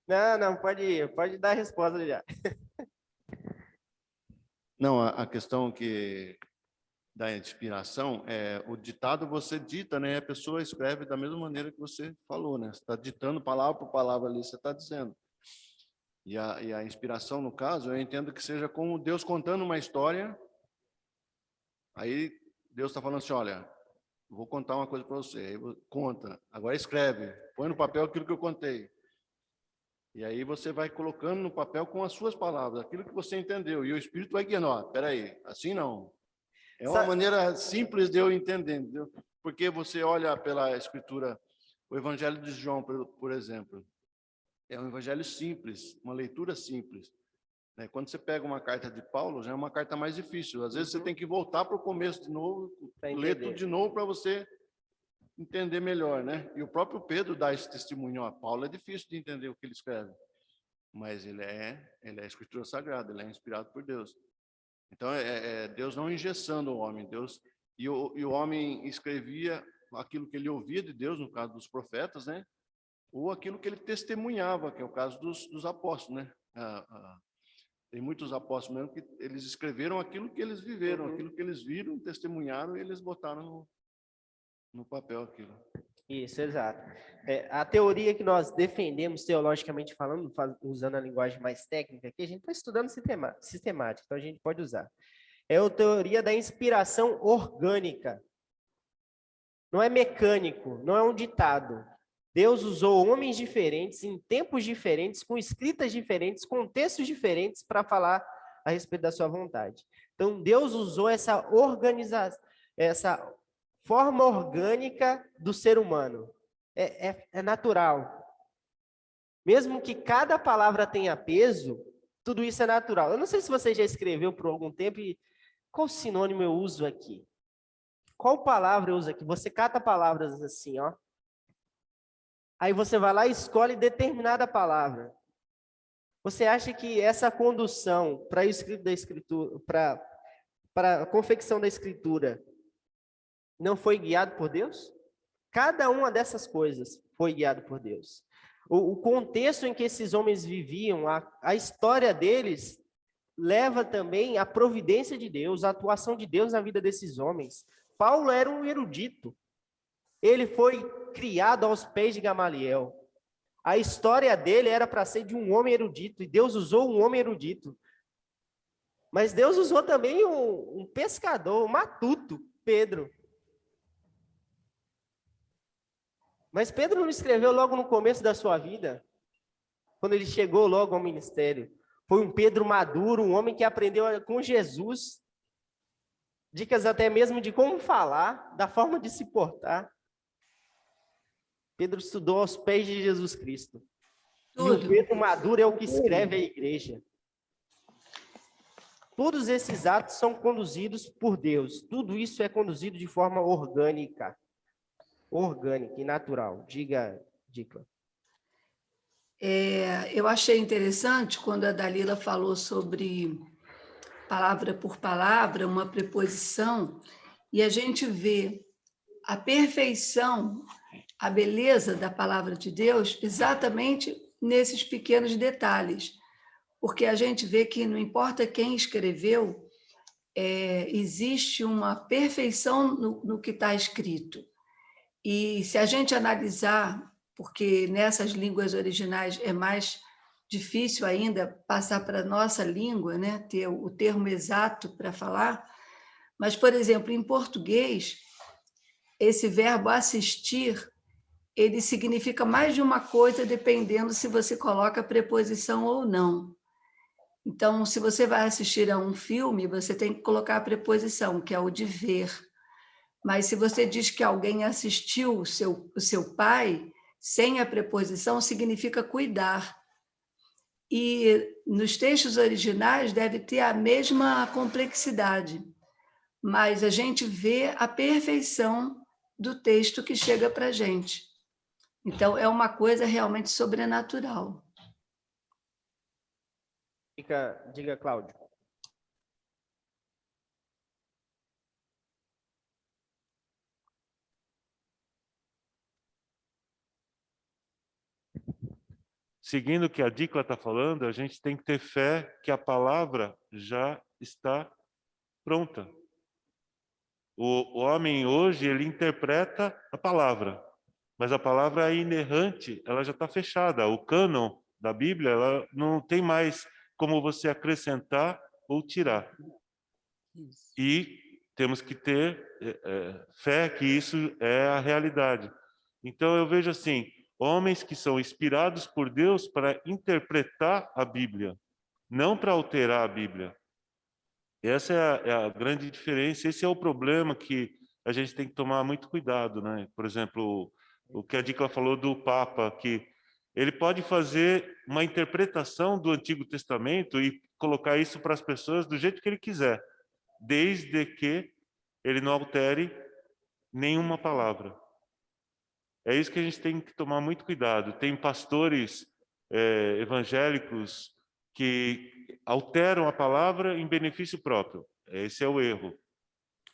Não, pode dar a resposta já. Não, a questão da inspiração é o ditado você dita, né? A pessoa escreve da mesma maneira que você falou, né? Você está ditando palavra por palavra ali, você está dizendo. E a inspiração, no caso, eu entendo que seja como Deus contando uma história. Aí Deus está falando assim, olha, vou contar uma coisa para você. Aí conta, agora escreve, põe no papel aquilo que eu contei. E aí você vai colocando no papel com as suas palavras, aquilo que você entendeu. E o Espírito vai guiando, ó, peraí, assim não. É uma maneira simples de eu entender, entendeu? Porque você olha pela Escritura, o Evangelho de João, por exemplo, é um evangelho simples, uma leitura simples. Quando você pega uma carta de Paulo, já é uma carta mais difícil. Às vezes você tem que voltar para o começo de novo, ler tudo de novo para você entender melhor, né? E o próprio Pedro dá esse testemunho. Ó, Paulo é difícil de entender o que ele escreve, mas ele é Escritura Sagrada, ele é inspirado por Deus. Então, Deus não engessando o homem, Deus e o homem escrevia aquilo que ele ouvia de Deus, no caso dos profetas, né? Ou aquilo que ele testemunhava, que é o caso dos apóstolos, né? Tem muitos apóstolos mesmo que eles escreveram aquilo que eles viveram, aquilo que eles viram, testemunharam e eles botaram no papel aquilo. Isso, exato. A teoria que nós defendemos, teologicamente falando, usando a linguagem mais técnica, que a gente está estudando sistemática, então a gente pode usar. É a teoria da inspiração orgânica. Não é mecânico, não é um ditado. Deus usou homens diferentes, em tempos diferentes, com escritas diferentes, contextos diferentes para falar a respeito da sua vontade. Então, Deus usou essa organização, essa forma orgânica do ser humano. É natural. Mesmo que cada palavra tenha peso, tudo isso é natural. Eu não sei se você já escreveu por algum tempo e qual sinônimo eu uso aqui. Qual palavra eu uso aqui? Você cata palavras assim, ó. Aí você vai lá e escolhe determinada palavra. Você acha que essa condução para o escrito da escritura, para a confecção da escritura, não foi guiado por Deus? Cada uma dessas coisas foi guiado por Deus. O contexto em que esses homens viviam, a história deles, leva também a providência de Deus, a atuação de Deus na vida desses homens. Paulo era um erudito. Ele foi criado aos pés de Gamaliel. A história dele era para ser de um homem erudito, e Deus usou um homem erudito. Mas Deus usou também um pescador, um matuto, Pedro. Mas Pedro não escreveu logo no começo da sua vida, quando ele chegou logo ao ministério. Foi um Pedro maduro, um homem que aprendeu com Jesus, dicas até mesmo de como falar, da forma de se portar. Pedro estudou aos pés de Jesus Cristo. Tudo. E o Pedro maduro é o que escreve a igreja. Todos esses atos são conduzidos por Deus. Tudo isso é conduzido de forma orgânica. Orgânica e natural. Diga, Dicla. Eu achei interessante quando a Dalila falou sobre palavra por palavra, uma preposição, e a gente vê a perfeição, a beleza da palavra de Deus exatamente nesses pequenos detalhes, porque a gente vê que não importa quem escreveu, existe uma perfeição no que está escrito. E se a gente analisar, porque nessas línguas originais é mais difícil ainda passar para a nossa língua, né? Ter o termo exato para falar, mas, por exemplo, em português, esse verbo assistir, ele significa mais de uma coisa, dependendo se você coloca preposição ou não. Então, se você vai assistir a um filme, você tem que colocar a preposição, que é o de ver. Mas se você diz que alguém assistiu o seu pai, sem a preposição, significa cuidar. E nos textos originais deve ter a mesma complexidade, mas a gente vê a perfeição do texto que chega para a gente. Então, é uma coisa realmente sobrenatural. Diga, Cláudio. Seguindo o que a Dicla está falando, a gente tem que ter fé que a palavra já está pronta. O homem hoje, ele interpreta a palavra, mas a palavra é inerrante, ela já está fechada. O cânon da Bíblia, ela não tem mais como você acrescentar ou tirar. E temos que ter fé que isso é a realidade. Então, eu vejo assim, homens que são inspirados por Deus para interpretar a Bíblia, não para alterar a Bíblia. Essa é a grande diferença, esse é o problema que a gente tem que tomar muito cuidado, né? Por exemplo, o que a Dicla falou do Papa, que ele pode fazer uma interpretação do Antigo Testamento e colocar isso para as pessoas do jeito que ele quiser, desde que ele não altere nenhuma palavra. É isso que a gente tem que tomar muito cuidado. Tem pastores evangélicos que alteram a palavra em benefício próprio. Esse é o erro.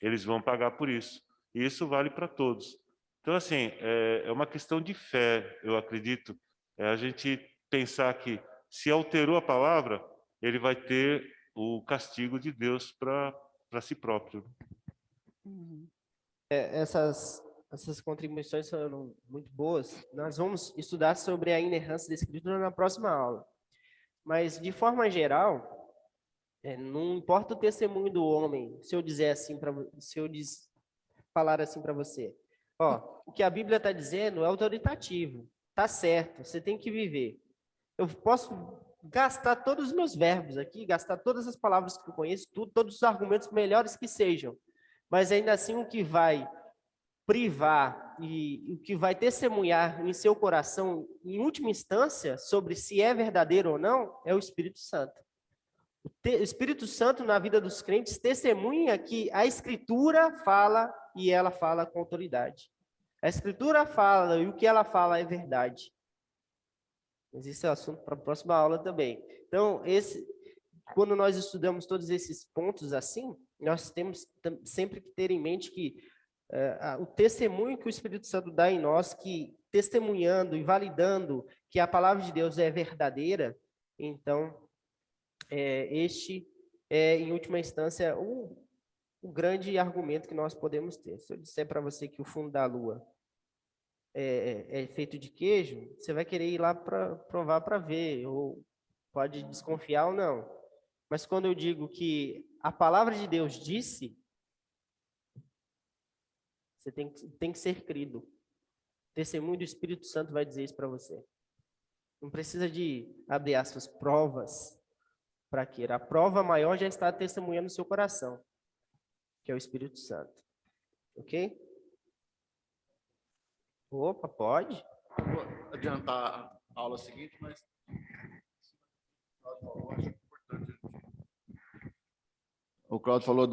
Eles vão pagar por isso. E isso vale para todos. Então, assim, é uma questão de fé, eu acredito. É a gente pensar que se alterou a palavra, ele vai ter o castigo de Deus para si próprio. Essas contribuições foram muito boas. Nós vamos estudar sobre a inerrância da Escritura na próxima aula. Mas, de forma geral, não importa o testemunho do homem, se eu disser assim falar assim para você, o que a Bíblia está dizendo é autoritativo, tá certo, você tem que viver. Eu posso gastar todos os meus verbos aqui, gastar todas as palavras que eu conheço, todos os argumentos melhores que sejam, mas ainda assim o que vai privar e o que vai testemunhar em seu coração, em última instância, sobre se é verdadeiro ou não, é o Espírito Santo. O Espírito Santo, na vida dos crentes, testemunha que a Escritura fala e ela fala com autoridade. A Escritura fala e o que ela fala é verdade. Mas esse é o assunto para a próxima aula também. Então, quando nós estudamos todos esses pontos assim, nós temos sempre que ter em mente que o testemunho que o Espírito Santo dá em nós, que testemunhando e validando que a palavra de Deus é verdadeira, então, este é, em última instância, o grande argumento que nós podemos ter. Se eu disser para você que o fundo da Lua é feito de queijo, você vai querer ir lá para provar para ver, ou pode desconfiar ou não. Mas quando eu digo que a palavra de Deus disse, você tem que ser crido. O testemunho do Espírito Santo vai dizer isso para você. Não precisa de abrir as suas provas para querer. A prova maior já está testemunhando no seu coração, que é o Espírito Santo. Ok? Opa, pode? Vou adiantar a aula seguinte, mas o Cláudio falou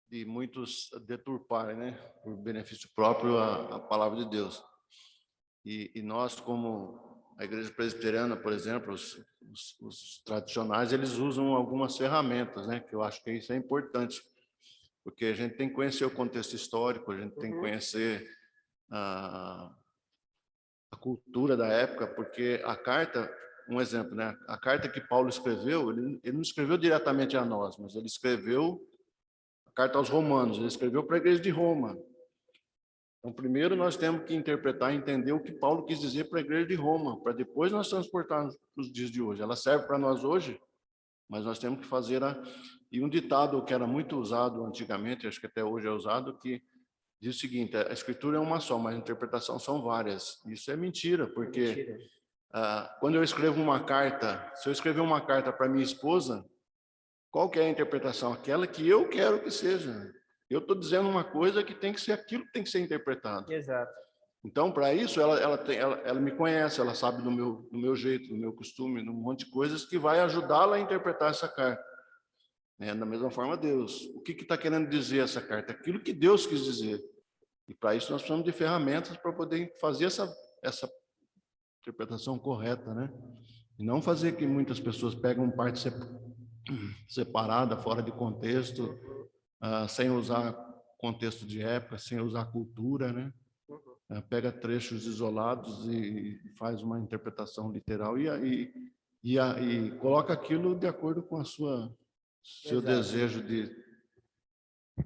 de muitos deturparem, né, por benefício próprio, a palavra de Deus. E nós, como a Igreja Presbiteriana, por exemplo, os tradicionais, eles usam algumas ferramentas, né, que eu acho que isso é importante, porque a gente tem que conhecer o contexto histórico, a gente tem que conhecer a cultura da época, porque a carta, um exemplo, né, a carta que Paulo escreveu, ele não escreveu diretamente a nós, mas ele escreveu a carta aos Romanos, ele escreveu para a Igreja de Roma. Então, primeiro nós temos que interpretar e entender o que Paulo quis dizer para a Igreja de Roma, para depois nós transportarmos para os dias de hoje. Ela serve para nós hoje, mas nós temos que fazer E um ditado que era muito usado antigamente, acho que até hoje é usado, que diz o seguinte: a Escritura é uma só, mas a interpretação são várias. Isso é mentira, porque quando eu escrevo uma carta, se eu escrever uma carta para minha esposa, qual que é a interpretação? Aquela que eu quero que seja. Eu estou dizendo uma coisa que tem que ser aquilo que tem que ser interpretado. Exato. Então, para isso, ela me conhece, ela sabe do meu jeito, do meu costume, de um monte de coisas que vai ajudá-la a interpretar essa carta. Da mesma forma, Deus. O que está querendo dizer essa carta? Aquilo que Deus quis dizer. E para isso nós precisamos de ferramentas para poder fazer essa interpretação correta, né? E não fazer que muitas pessoas pegam parte separada, fora de contexto, sem usar contexto de época, sem usar cultura, né? Pega trechos isolados e faz uma interpretação literal e coloca aquilo de acordo com seu desejo de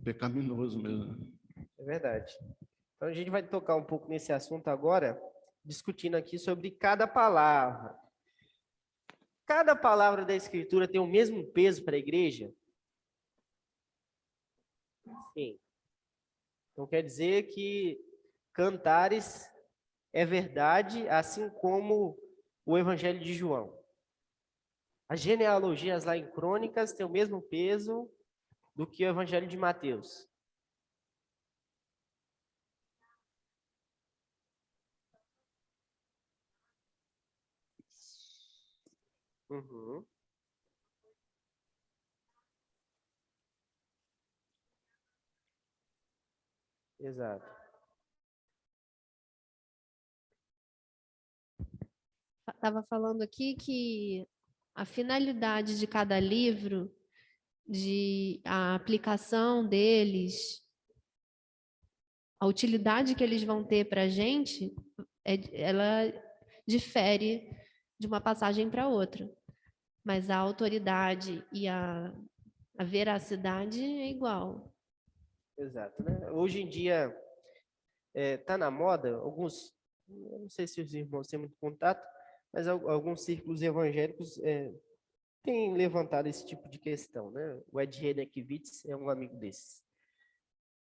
pecaminoso mesmo. É verdade. Então a gente vai tocar um pouco nesse assunto agora, discutindo aqui sobre cada palavra. Cada palavra da Escritura tem o mesmo peso para a igreja? Sim. Então quer dizer que Cantares é verdade, assim como o Evangelho de João. As genealogias lá em Crônicas têm o mesmo peso do que o Evangelho de Mateus. Uhum. Exato. Estava falando aqui que a finalidade de cada livro, a aplicação deles, a utilidade que eles vão ter para a gente, ela difere de uma passagem para outra. Mas a autoridade e a veracidade é igual. Exato, né? Hoje em dia está na moda, eu não sei se os irmãos têm muito contato, mas alguns círculos evangélicos têm levantado esse tipo de questão, né? O Ed Renekiewicz é um amigo desses.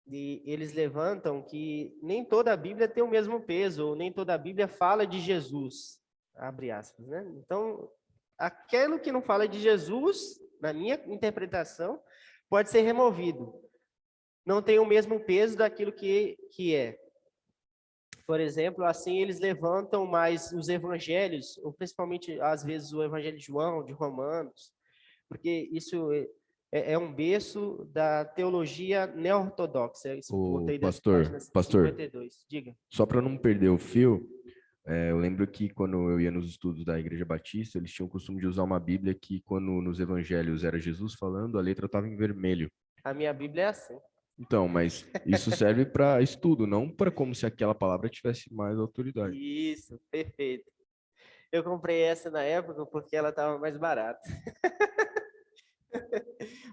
E eles levantam que nem toda a Bíblia tem o mesmo peso, ou nem toda a Bíblia fala de Jesus, abre aspas, né? Então, aquilo que não fala de Jesus, na minha interpretação, pode ser removido. Não tem o mesmo peso daquilo que é. Por exemplo, assim eles levantam mais os evangelhos, ou principalmente, às vezes, o Evangelho de João, de Romanos, porque isso é um berço da teologia neo-ortodoxa. Pastor, 52. Diga. Só para não perder o fio, eu lembro que quando eu ia nos estudos da Igreja Batista, eles tinham o costume de usar uma Bíblia que, quando nos evangelhos era Jesus falando, a letra estava em vermelho. A minha Bíblia é assim. Então, mas isso serve para estudo, não para como se aquela palavra tivesse mais autoridade. Isso, perfeito. Eu comprei essa na época porque ela estava mais barata.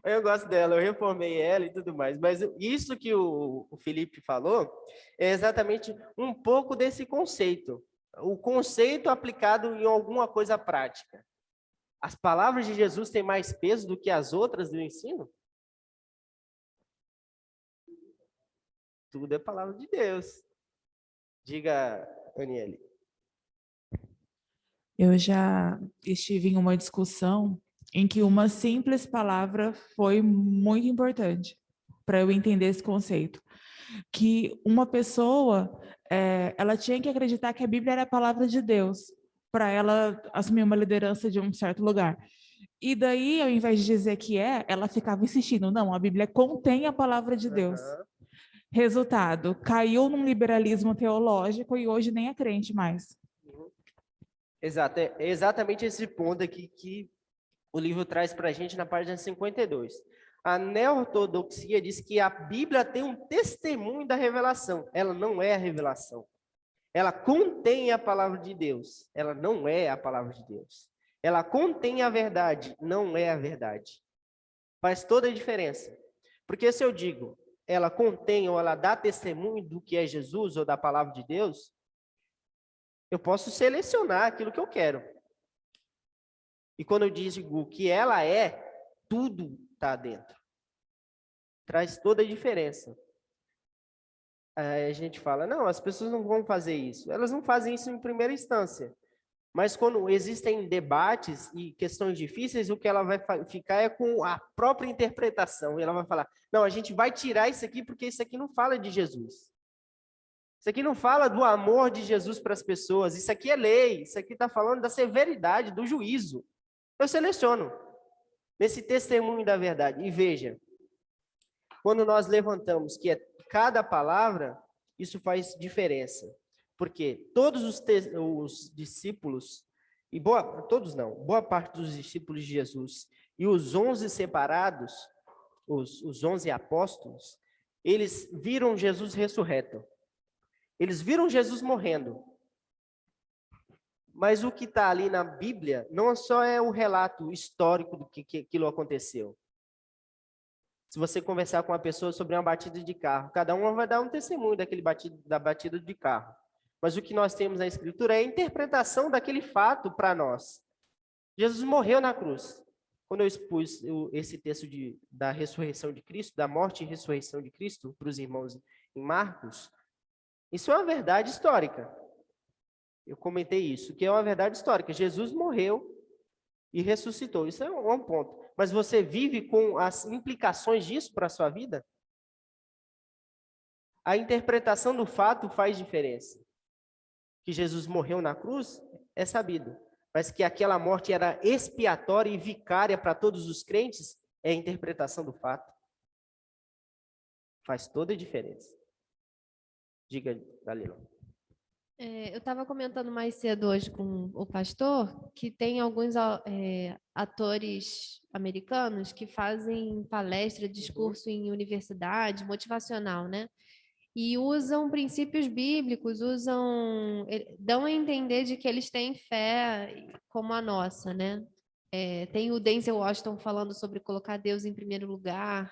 Eu gosto dela, eu reformei ela e tudo mais. Mas isso que o Felipe falou é exatamente um pouco desse conceito. O conceito aplicado em alguma coisa prática. As palavras de Jesus têm mais peso do que as outras do ensino? Tudo é palavra de Deus. Diga, Daniele. Eu já estive em uma discussão em que uma simples palavra foi muito importante para eu entender esse conceito. Que uma pessoa, ela tinha que acreditar que a Bíblia era a palavra de Deus, para ela assumir uma liderança de um certo lugar. E daí, ao invés de dizer que ela ficava insistindo, não, a Bíblia contém a palavra de Deus. Resultado, caiu num liberalismo teológico e hoje nem é crente mais. Exato, é exatamente esse ponto aqui que o livro traz para a gente na página 52. A neo-ortodoxia diz que a Bíblia tem um testemunho da revelação. Ela não é a revelação. Ela contém a palavra de Deus. Ela não é a palavra de Deus. Ela contém a verdade, não é a verdade. Faz toda a diferença. Porque se eu digo, ela contém ou ela dá testemunho do que é Jesus ou da palavra de Deus, eu posso selecionar aquilo que eu quero. E quando eu digo que ela é, tudo está dentro. Traz toda a diferença. Aí a gente fala, não, as pessoas não vão fazer isso. Elas não fazem isso em primeira instância. Mas quando existem debates e questões difíceis, o que ela vai ficar é com a própria interpretação. E ela vai falar, não, a gente vai tirar isso aqui porque isso aqui não fala de Jesus. Isso aqui não fala do amor de Jesus para as pessoas. Isso aqui é lei. Isso aqui está falando da severidade, do juízo. Eu seleciono. nesse testemunho da verdade. E veja, quando nós levantamos que é cada palavra, isso faz diferença. Porque todos os discípulos, boa parte dos discípulos de Jesus, e os 11 separados, os 11 apóstolos, eles viram Jesus ressurreto. Eles viram Jesus morrendo. Mas o que está ali na Bíblia não só é o relato histórico do que aquilo aconteceu. Se você conversar com uma pessoa sobre uma batida de carro, cada um vai dar um testemunho da batida de carro. Mas o que nós temos na Escritura é a interpretação daquele fato para nós. Jesus morreu na cruz. Quando eu expus esse texto da ressurreição de Cristo, da morte e ressurreição de Cristo para os irmãos em Marcos, isso é uma verdade histórica. Eu comentei isso, que é uma verdade histórica. Jesus morreu e ressuscitou. Isso é um ponto. Mas você vive com as implicações disso para a sua vida? A interpretação do fato faz diferença. Que Jesus morreu na cruz é sabido. Mas que aquela morte era expiatória e vicária para todos os crentes é a interpretação do fato. Faz toda a diferença. Diga, Dalila. Eu estava comentando mais cedo hoje com o pastor que tem alguns atores americanos que fazem palestra, discurso em universidade, motivacional, né? E usam princípios bíblicos, dão a entender de que eles têm fé como a nossa, né? Tem o Denzel Washington falando sobre colocar Deus em primeiro lugar,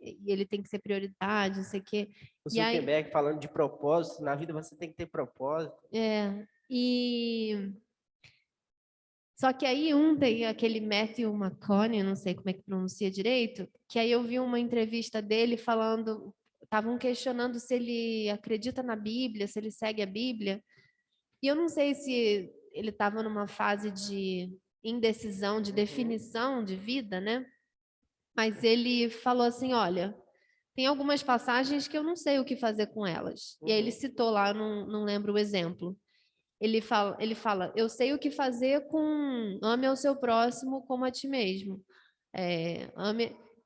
e ele tem que ser prioridade, não sei o quê. O Zuckerberg falando de propósito, na vida você tem que ter propósito. Só que aí tem aquele Matthew McConaughey, não sei como é que pronuncia direito, que aí eu vi uma entrevista dele falando, estavam questionando se ele acredita na Bíblia, se ele segue a Bíblia, e eu não sei se ele estava numa fase de indecisão, de definição de vida, né? Mas ele falou assim, olha, tem algumas passagens que eu não sei o que fazer com elas. E aí ele citou lá, não lembro o exemplo. Ele fala, eu sei o que fazer com ame ao seu próximo como a ti mesmo.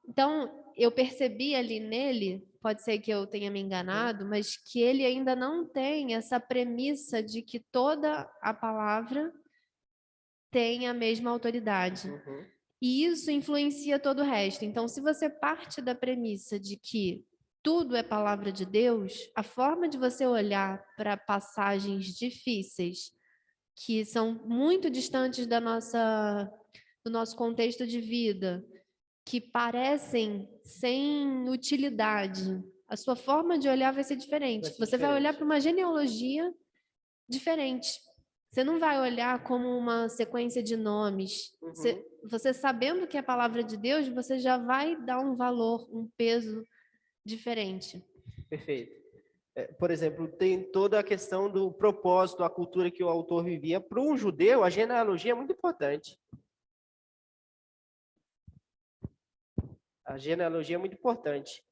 Então, eu percebi ali nele, pode ser que eu tenha me enganado, mas que ele ainda não tem essa premissa de que toda a palavra tem a mesma autoridade. E isso influencia todo o resto. Então, se você parte da premissa de que tudo é palavra de Deus, a forma de você olhar para passagens difíceis, que são muito distantes do nosso contexto de vida, que parecem sem utilidade, a sua forma de olhar vai ser diferente. Você vai olhar para uma genealogia diferente. Você não vai olhar como uma sequência de nomes. Você sabendo que é a palavra de Deus, você já vai dar um valor, um peso diferente. Perfeito. Por exemplo, tem toda a questão do propósito, a cultura que o autor vivia. Para um judeu, a genealogia é muito importante. A genealogia é muito importante.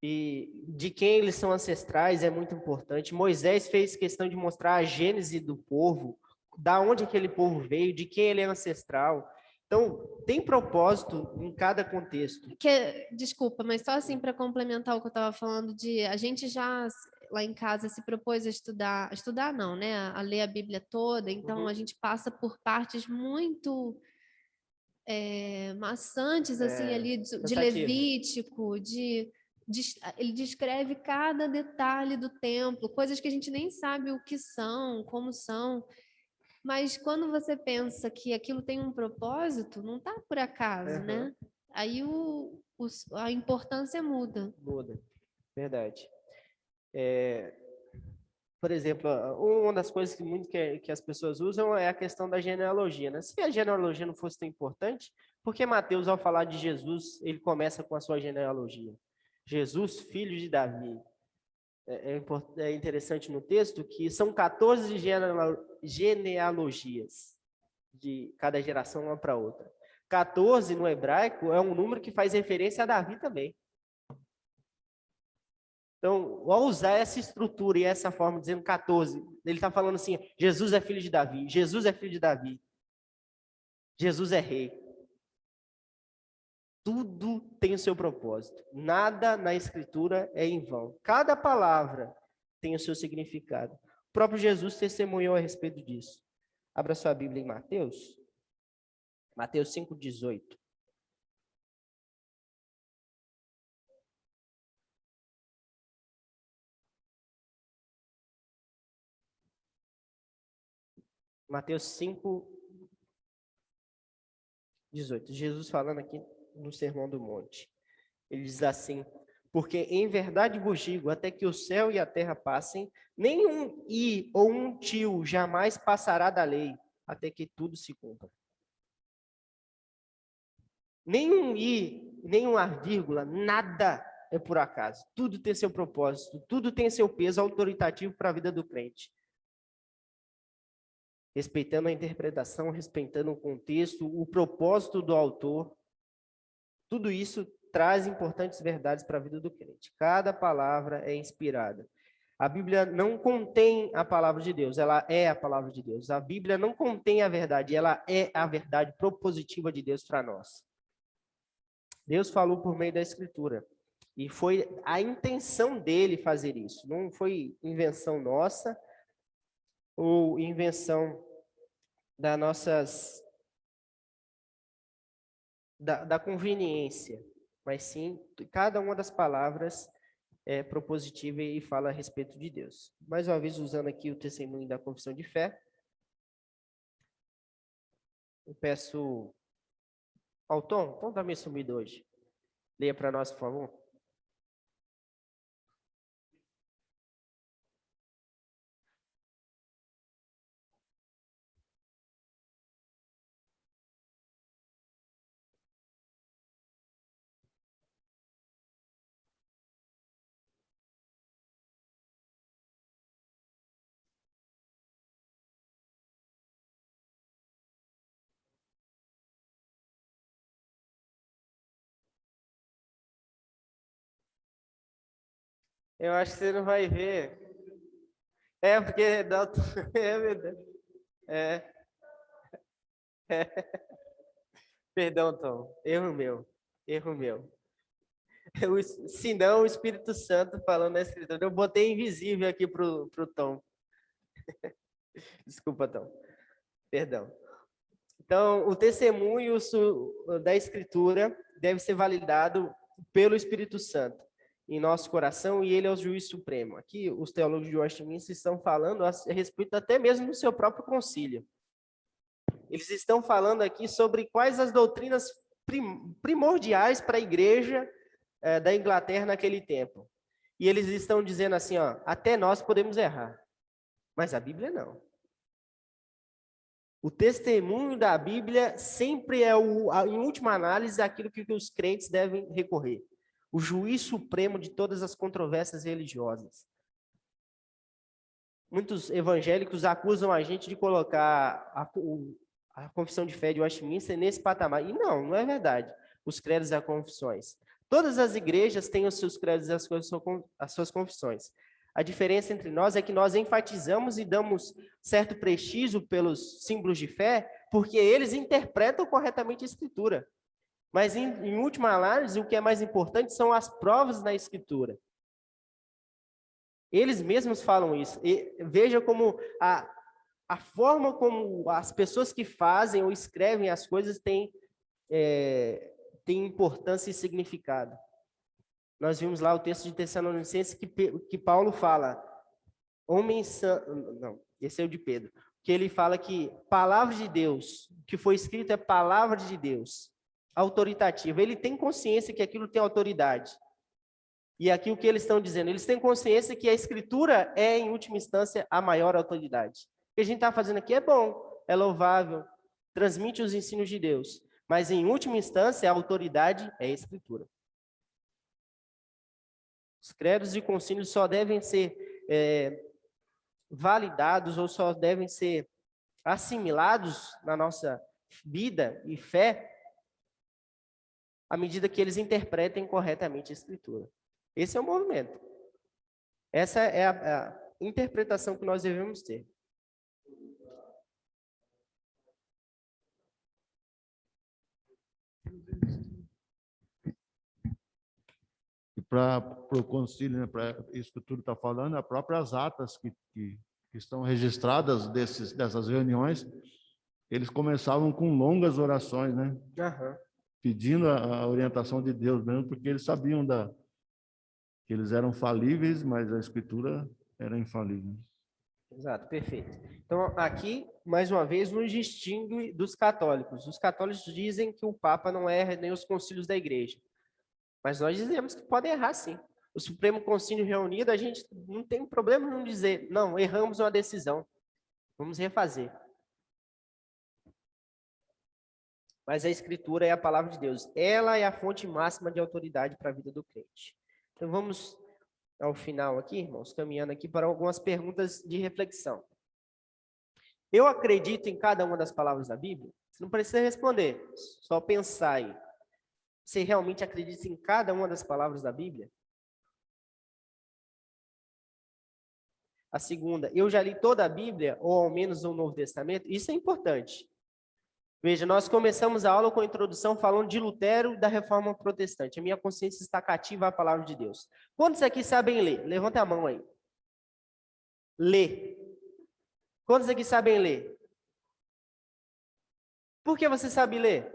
E de quem eles são ancestrais é muito importante. Moisés fez questão de mostrar a gênese do povo, da onde aquele povo veio, de quem ele é ancestral. Então, tem propósito em cada contexto. Desculpa, mas só assim para complementar o que eu estava falando, a gente já lá em casa se propôs a estudar não, né? A ler a Bíblia toda, então a gente passa por partes muito maçantes, assim, ali de Levítico, ele descreve cada detalhe do templo, coisas que a gente nem sabe o que são, como são. Mas quando você pensa que aquilo tem um propósito, não está por acaso, né? Aí a importância muda. Muda, verdade. Por exemplo, uma das coisas que as pessoas usam é a questão da genealogia, né? Se a genealogia não fosse tão importante, por que Mateus, ao falar de Jesus, ele começa com a sua genealogia? Jesus, filho de Davi. É interessante no texto que são 14 genealogias de cada geração uma para outra. 14 no hebraico é um número que faz referência a Davi também. Então, ao usar essa estrutura e essa forma, dizendo 14, ele está falando assim, Jesus é filho de Davi, Jesus é filho de Davi, Jesus é rei. Tudo tem o seu propósito. Nada na Escritura é em vão. Cada palavra tem o seu significado. O próprio Jesus testemunhou a respeito disso. Abra sua Bíblia em Mateus. Mateus 5,18. Mateus 5,18. Jesus falando aqui no Sermão do Monte. Ele diz assim: porque em verdade vos digo, até que o céu e a terra passem, nenhum i ou um tio jamais passará da lei, até que tudo se cumpra. Nenhum i, nenhuma vírgula, nada é por acaso. Tudo tem seu propósito, tudo tem seu peso autoritativo para a vida do crente. Respeitando a interpretação, respeitando o contexto, o propósito do autor, tudo isso traz importantes verdades para a vida do crente. Cada palavra é inspirada. A Bíblia não contém a palavra de Deus, ela é a palavra de Deus. A Bíblia não contém a verdade, ela é a verdade propositiva de Deus para nós. Deus falou por meio da Escritura. E foi a intenção dele fazer isso. Não foi invenção nossa ou invenção da conveniência, mas sim, cada uma das palavras é propositiva e fala a respeito de Deus. Mais uma vez, usando aqui o testemunho da confissão de fé, eu peço ao Tom está meio sumido hoje. Leia para nós, por favor. Eu acho que você não vai ver. É, porque... É, meu Deus. É. Perdão, Tom. Erro meu. Se não, o Espírito Santo falando na Escritura. Eu botei invisível aqui pro Tom. Desculpa, Tom. Perdão. Então, o testemunho da Escritura deve ser validado pelo Espírito Santo em nosso coração, e ele é o juiz supremo. Aqui, os teólogos de Westminster estão falando a respeito até mesmo do seu próprio concílio. Eles estão falando aqui sobre quais as doutrinas primordiais para a igreja da Inglaterra naquele tempo. E eles estão dizendo assim, ó, até nós podemos errar, mas a Bíblia não. O testemunho da Bíblia sempre é, em última análise, aquilo que os crentes devem recorrer. O juiz supremo de todas as controvérsias religiosas. Muitos evangélicos acusam a gente de colocar a confissão de fé de Westminster nesse patamar. E não é verdade. Os credos e as confissões. Todas as igrejas têm os seus credos e as suas confissões. A diferença entre nós é que nós enfatizamos e damos certo prestígio pelos símbolos de fé, porque eles interpretam corretamente a Escritura. Mas, em última análise, o que é mais importante são as provas na Escritura. Eles mesmos falam isso. E veja como a forma como as pessoas que fazem ou escrevem as coisas tem importância e significado. Nós vimos lá o texto de Tessalonicenses que Paulo fala, esse é o de Pedro, que ele fala que palavra de Deus, que foi escrito é palavra de Deus, autoritativa. Ele tem consciência que aquilo tem autoridade. E aqui o que eles estão dizendo? Eles têm consciência que a Escritura é, em última instância, a maior autoridade. O que a gente está fazendo aqui é bom, é louvável, transmite os ensinos de Deus. Mas, em última instância, a autoridade é a Escritura. Os credos e concílios só devem ser validados ou só devem ser assimilados na nossa vida e fé à medida que eles interpretem corretamente a Escritura. Esse é o movimento. Essa é a interpretação que nós devemos ter. o concílio, né, para isso que tudo está falando, as próprias atas que estão registradas dessas reuniões, eles começavam com longas orações, né? Aham. Pedindo a orientação de Deus mesmo, porque eles sabiam que eles eram falíveis, mas a Escritura era infalível. Exato, perfeito. Então, aqui, mais uma vez, nos distingue dos católicos. Os católicos dizem que o Papa não erra nem os concílios da Igreja. Mas nós dizemos que podem errar, sim. O Supremo Concílio reunido, a gente não tem problema em dizer, não, erramos uma decisão. Vamos refazer. Mas a Escritura é a palavra de Deus. Ela é a fonte máxima de autoridade para a vida do crente. Então, vamos ao final aqui, irmãos, caminhando aqui para algumas perguntas de reflexão. Eu acredito em cada uma das palavras da Bíblia? Você não precisa responder, só pensar aí. Você realmente acredita em cada uma das palavras da Bíblia? A segunda, eu já li toda a Bíblia, ou ao menos o Novo Testamento? Isso é importante. Veja, nós começamos a aula com a introdução falando de Lutero e da Reforma Protestante. A minha consciência está cativa à palavra de Deus. Quantos aqui sabem ler? Levanta a mão aí. Ler. Quantos aqui sabem ler? Por que você sabe ler?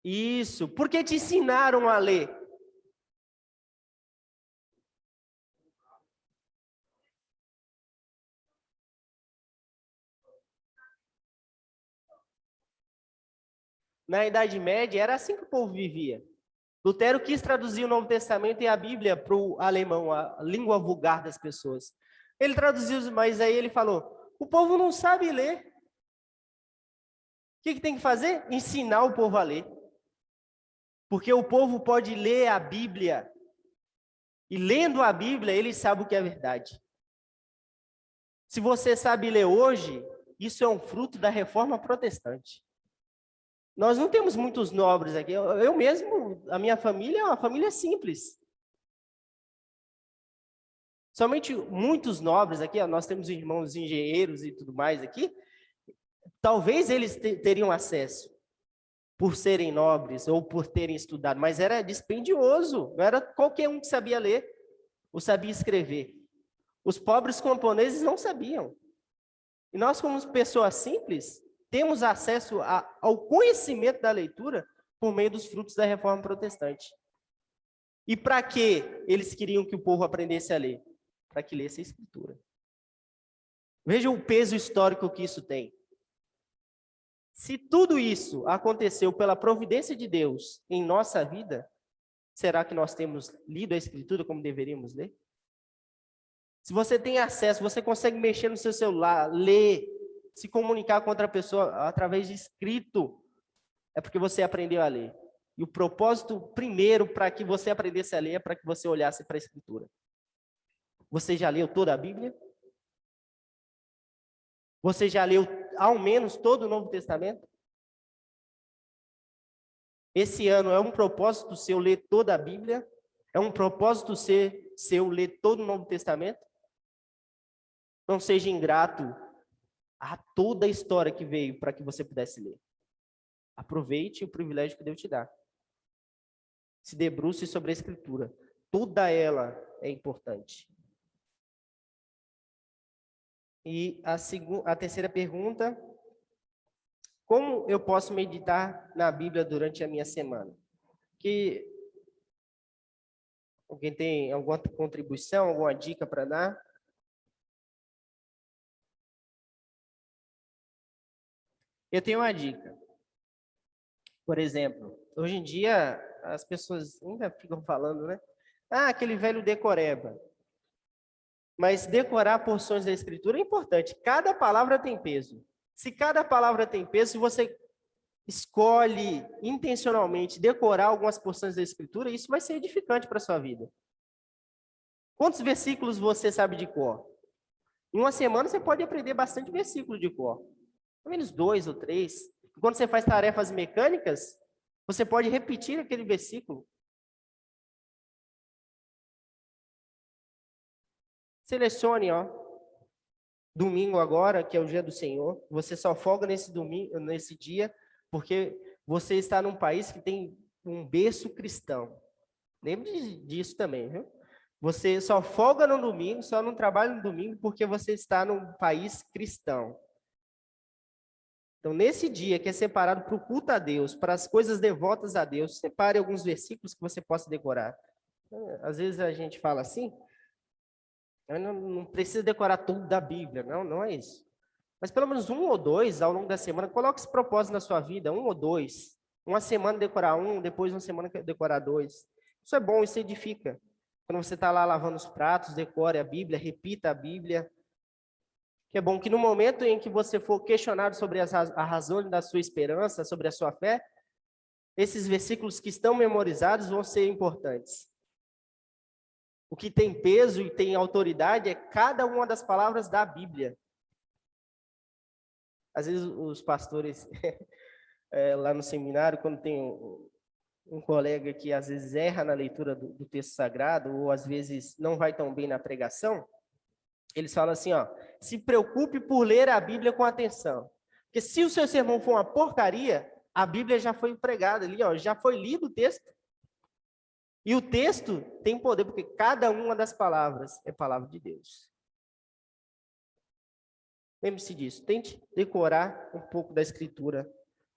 Isso. Por que te ensinaram a ler? Na Idade Média, era assim que o povo vivia. Lutero quis traduzir o Novo Testamento e a Bíblia para o alemão, a língua vulgar das pessoas. Ele traduziu, mas aí ele falou, o povo não sabe ler. O que tem que fazer? Ensinar o povo a ler. Porque o povo pode ler a Bíblia. E lendo a Bíblia, ele sabe o que é verdade. Se você sabe ler hoje, isso é um fruto da Reforma Protestante. Nós não temos muitos nobres aqui. Eu mesmo, a minha família é uma família simples. Somente muitos nobres aqui, nós temos irmãos engenheiros e tudo mais aqui, talvez eles teriam acesso por serem nobres ou por terem estudado, mas era dispendioso, não era qualquer um que sabia ler ou sabia escrever. Os pobres camponeses não sabiam. E nós, como pessoas simples, temos acesso ao conhecimento da leitura por meio dos frutos da Reforma Protestante. E para que eles queriam que o povo aprendesse a ler? Para que lesse a Escritura. Veja o peso histórico que isso tem. Se tudo isso aconteceu pela providência de Deus em nossa vida, será que nós temos lido a Escritura como deveríamos ler? Se você tem acesso, você consegue mexer no seu celular, ler, se comunicar com outra pessoa através de escrito, é porque você aprendeu a ler. E o propósito primeiro para que você aprendesse a ler é para que você olhasse para a Escritura. Você já leu toda a Bíblia? Você já leu ao menos todo o Novo Testamento? Esse ano é um propósito seu ler toda a Bíblia? É um propósito seu ler todo o Novo Testamento? Não seja ingrato a toda a história que veio para que você pudesse ler. Aproveite o privilégio que Deus te dá. Se debruce sobre a Escritura. Toda ela é importante. E a terceira pergunta, como eu posso meditar na Bíblia durante a minha semana? Alguém tem alguma contribuição, alguma dica para dar? Eu tenho uma dica. Por exemplo, hoje em dia, as pessoas ainda ficam falando, né? Ah, aquele velho decoreba. Mas decorar porções da Escritura é importante. Cada palavra tem peso. Se cada palavra tem peso, se você escolhe intencionalmente decorar algumas porções da Escritura, isso vai ser edificante para a sua vida. Quantos versículos você sabe de cor? Em uma semana você pode aprender bastante versículo de cor. Pelo menos 2 ou 3. Quando você faz tarefas mecânicas, você pode repetir aquele versículo. Selecione, domingo agora, que é o dia do Senhor. Você só folga nesse dia, porque você está num país que tem um berço cristão. Lembre disso também, viu? Você só folga no domingo, só não trabalha no domingo porque você está num país cristão. Então, nesse dia que é separado para o culto a Deus, para as coisas devotas a Deus, separe alguns versículos que você possa decorar. Às vezes a gente fala assim, não precisa decorar tudo da Bíblia, não é isso. Mas pelo menos 1 ou 2 ao longo da semana, coloque esse propósito na sua vida, 1 ou 2. Uma semana decorar 1, depois uma semana decorar 2. Isso é bom, isso edifica. Quando você está lá lavando os pratos, decore a Bíblia, repita a Bíblia. Que é bom que no momento em que você for questionado sobre a razão da sua esperança, sobre a sua fé, esses versículos que estão memorizados vão ser importantes. O que tem peso e tem autoridade é cada uma das palavras da Bíblia. Às vezes os pastores, lá no seminário, quando tem um colega que às vezes erra na leitura do texto sagrado, ou às vezes não vai tão bem na pregação, eles falam assim, ó, se preocupe por ler a Bíblia com atenção. Porque se o seu sermão for uma porcaria, a Bíblia já foi pregada ali, ó, já foi lido o texto. E o texto tem poder, porque cada uma das palavras é palavra de Deus. Lembre-se disso. Tente decorar um pouco da Escritura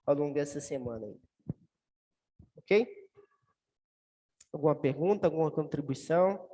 ao longo dessa semana aí. Ok? Alguma pergunta, alguma contribuição?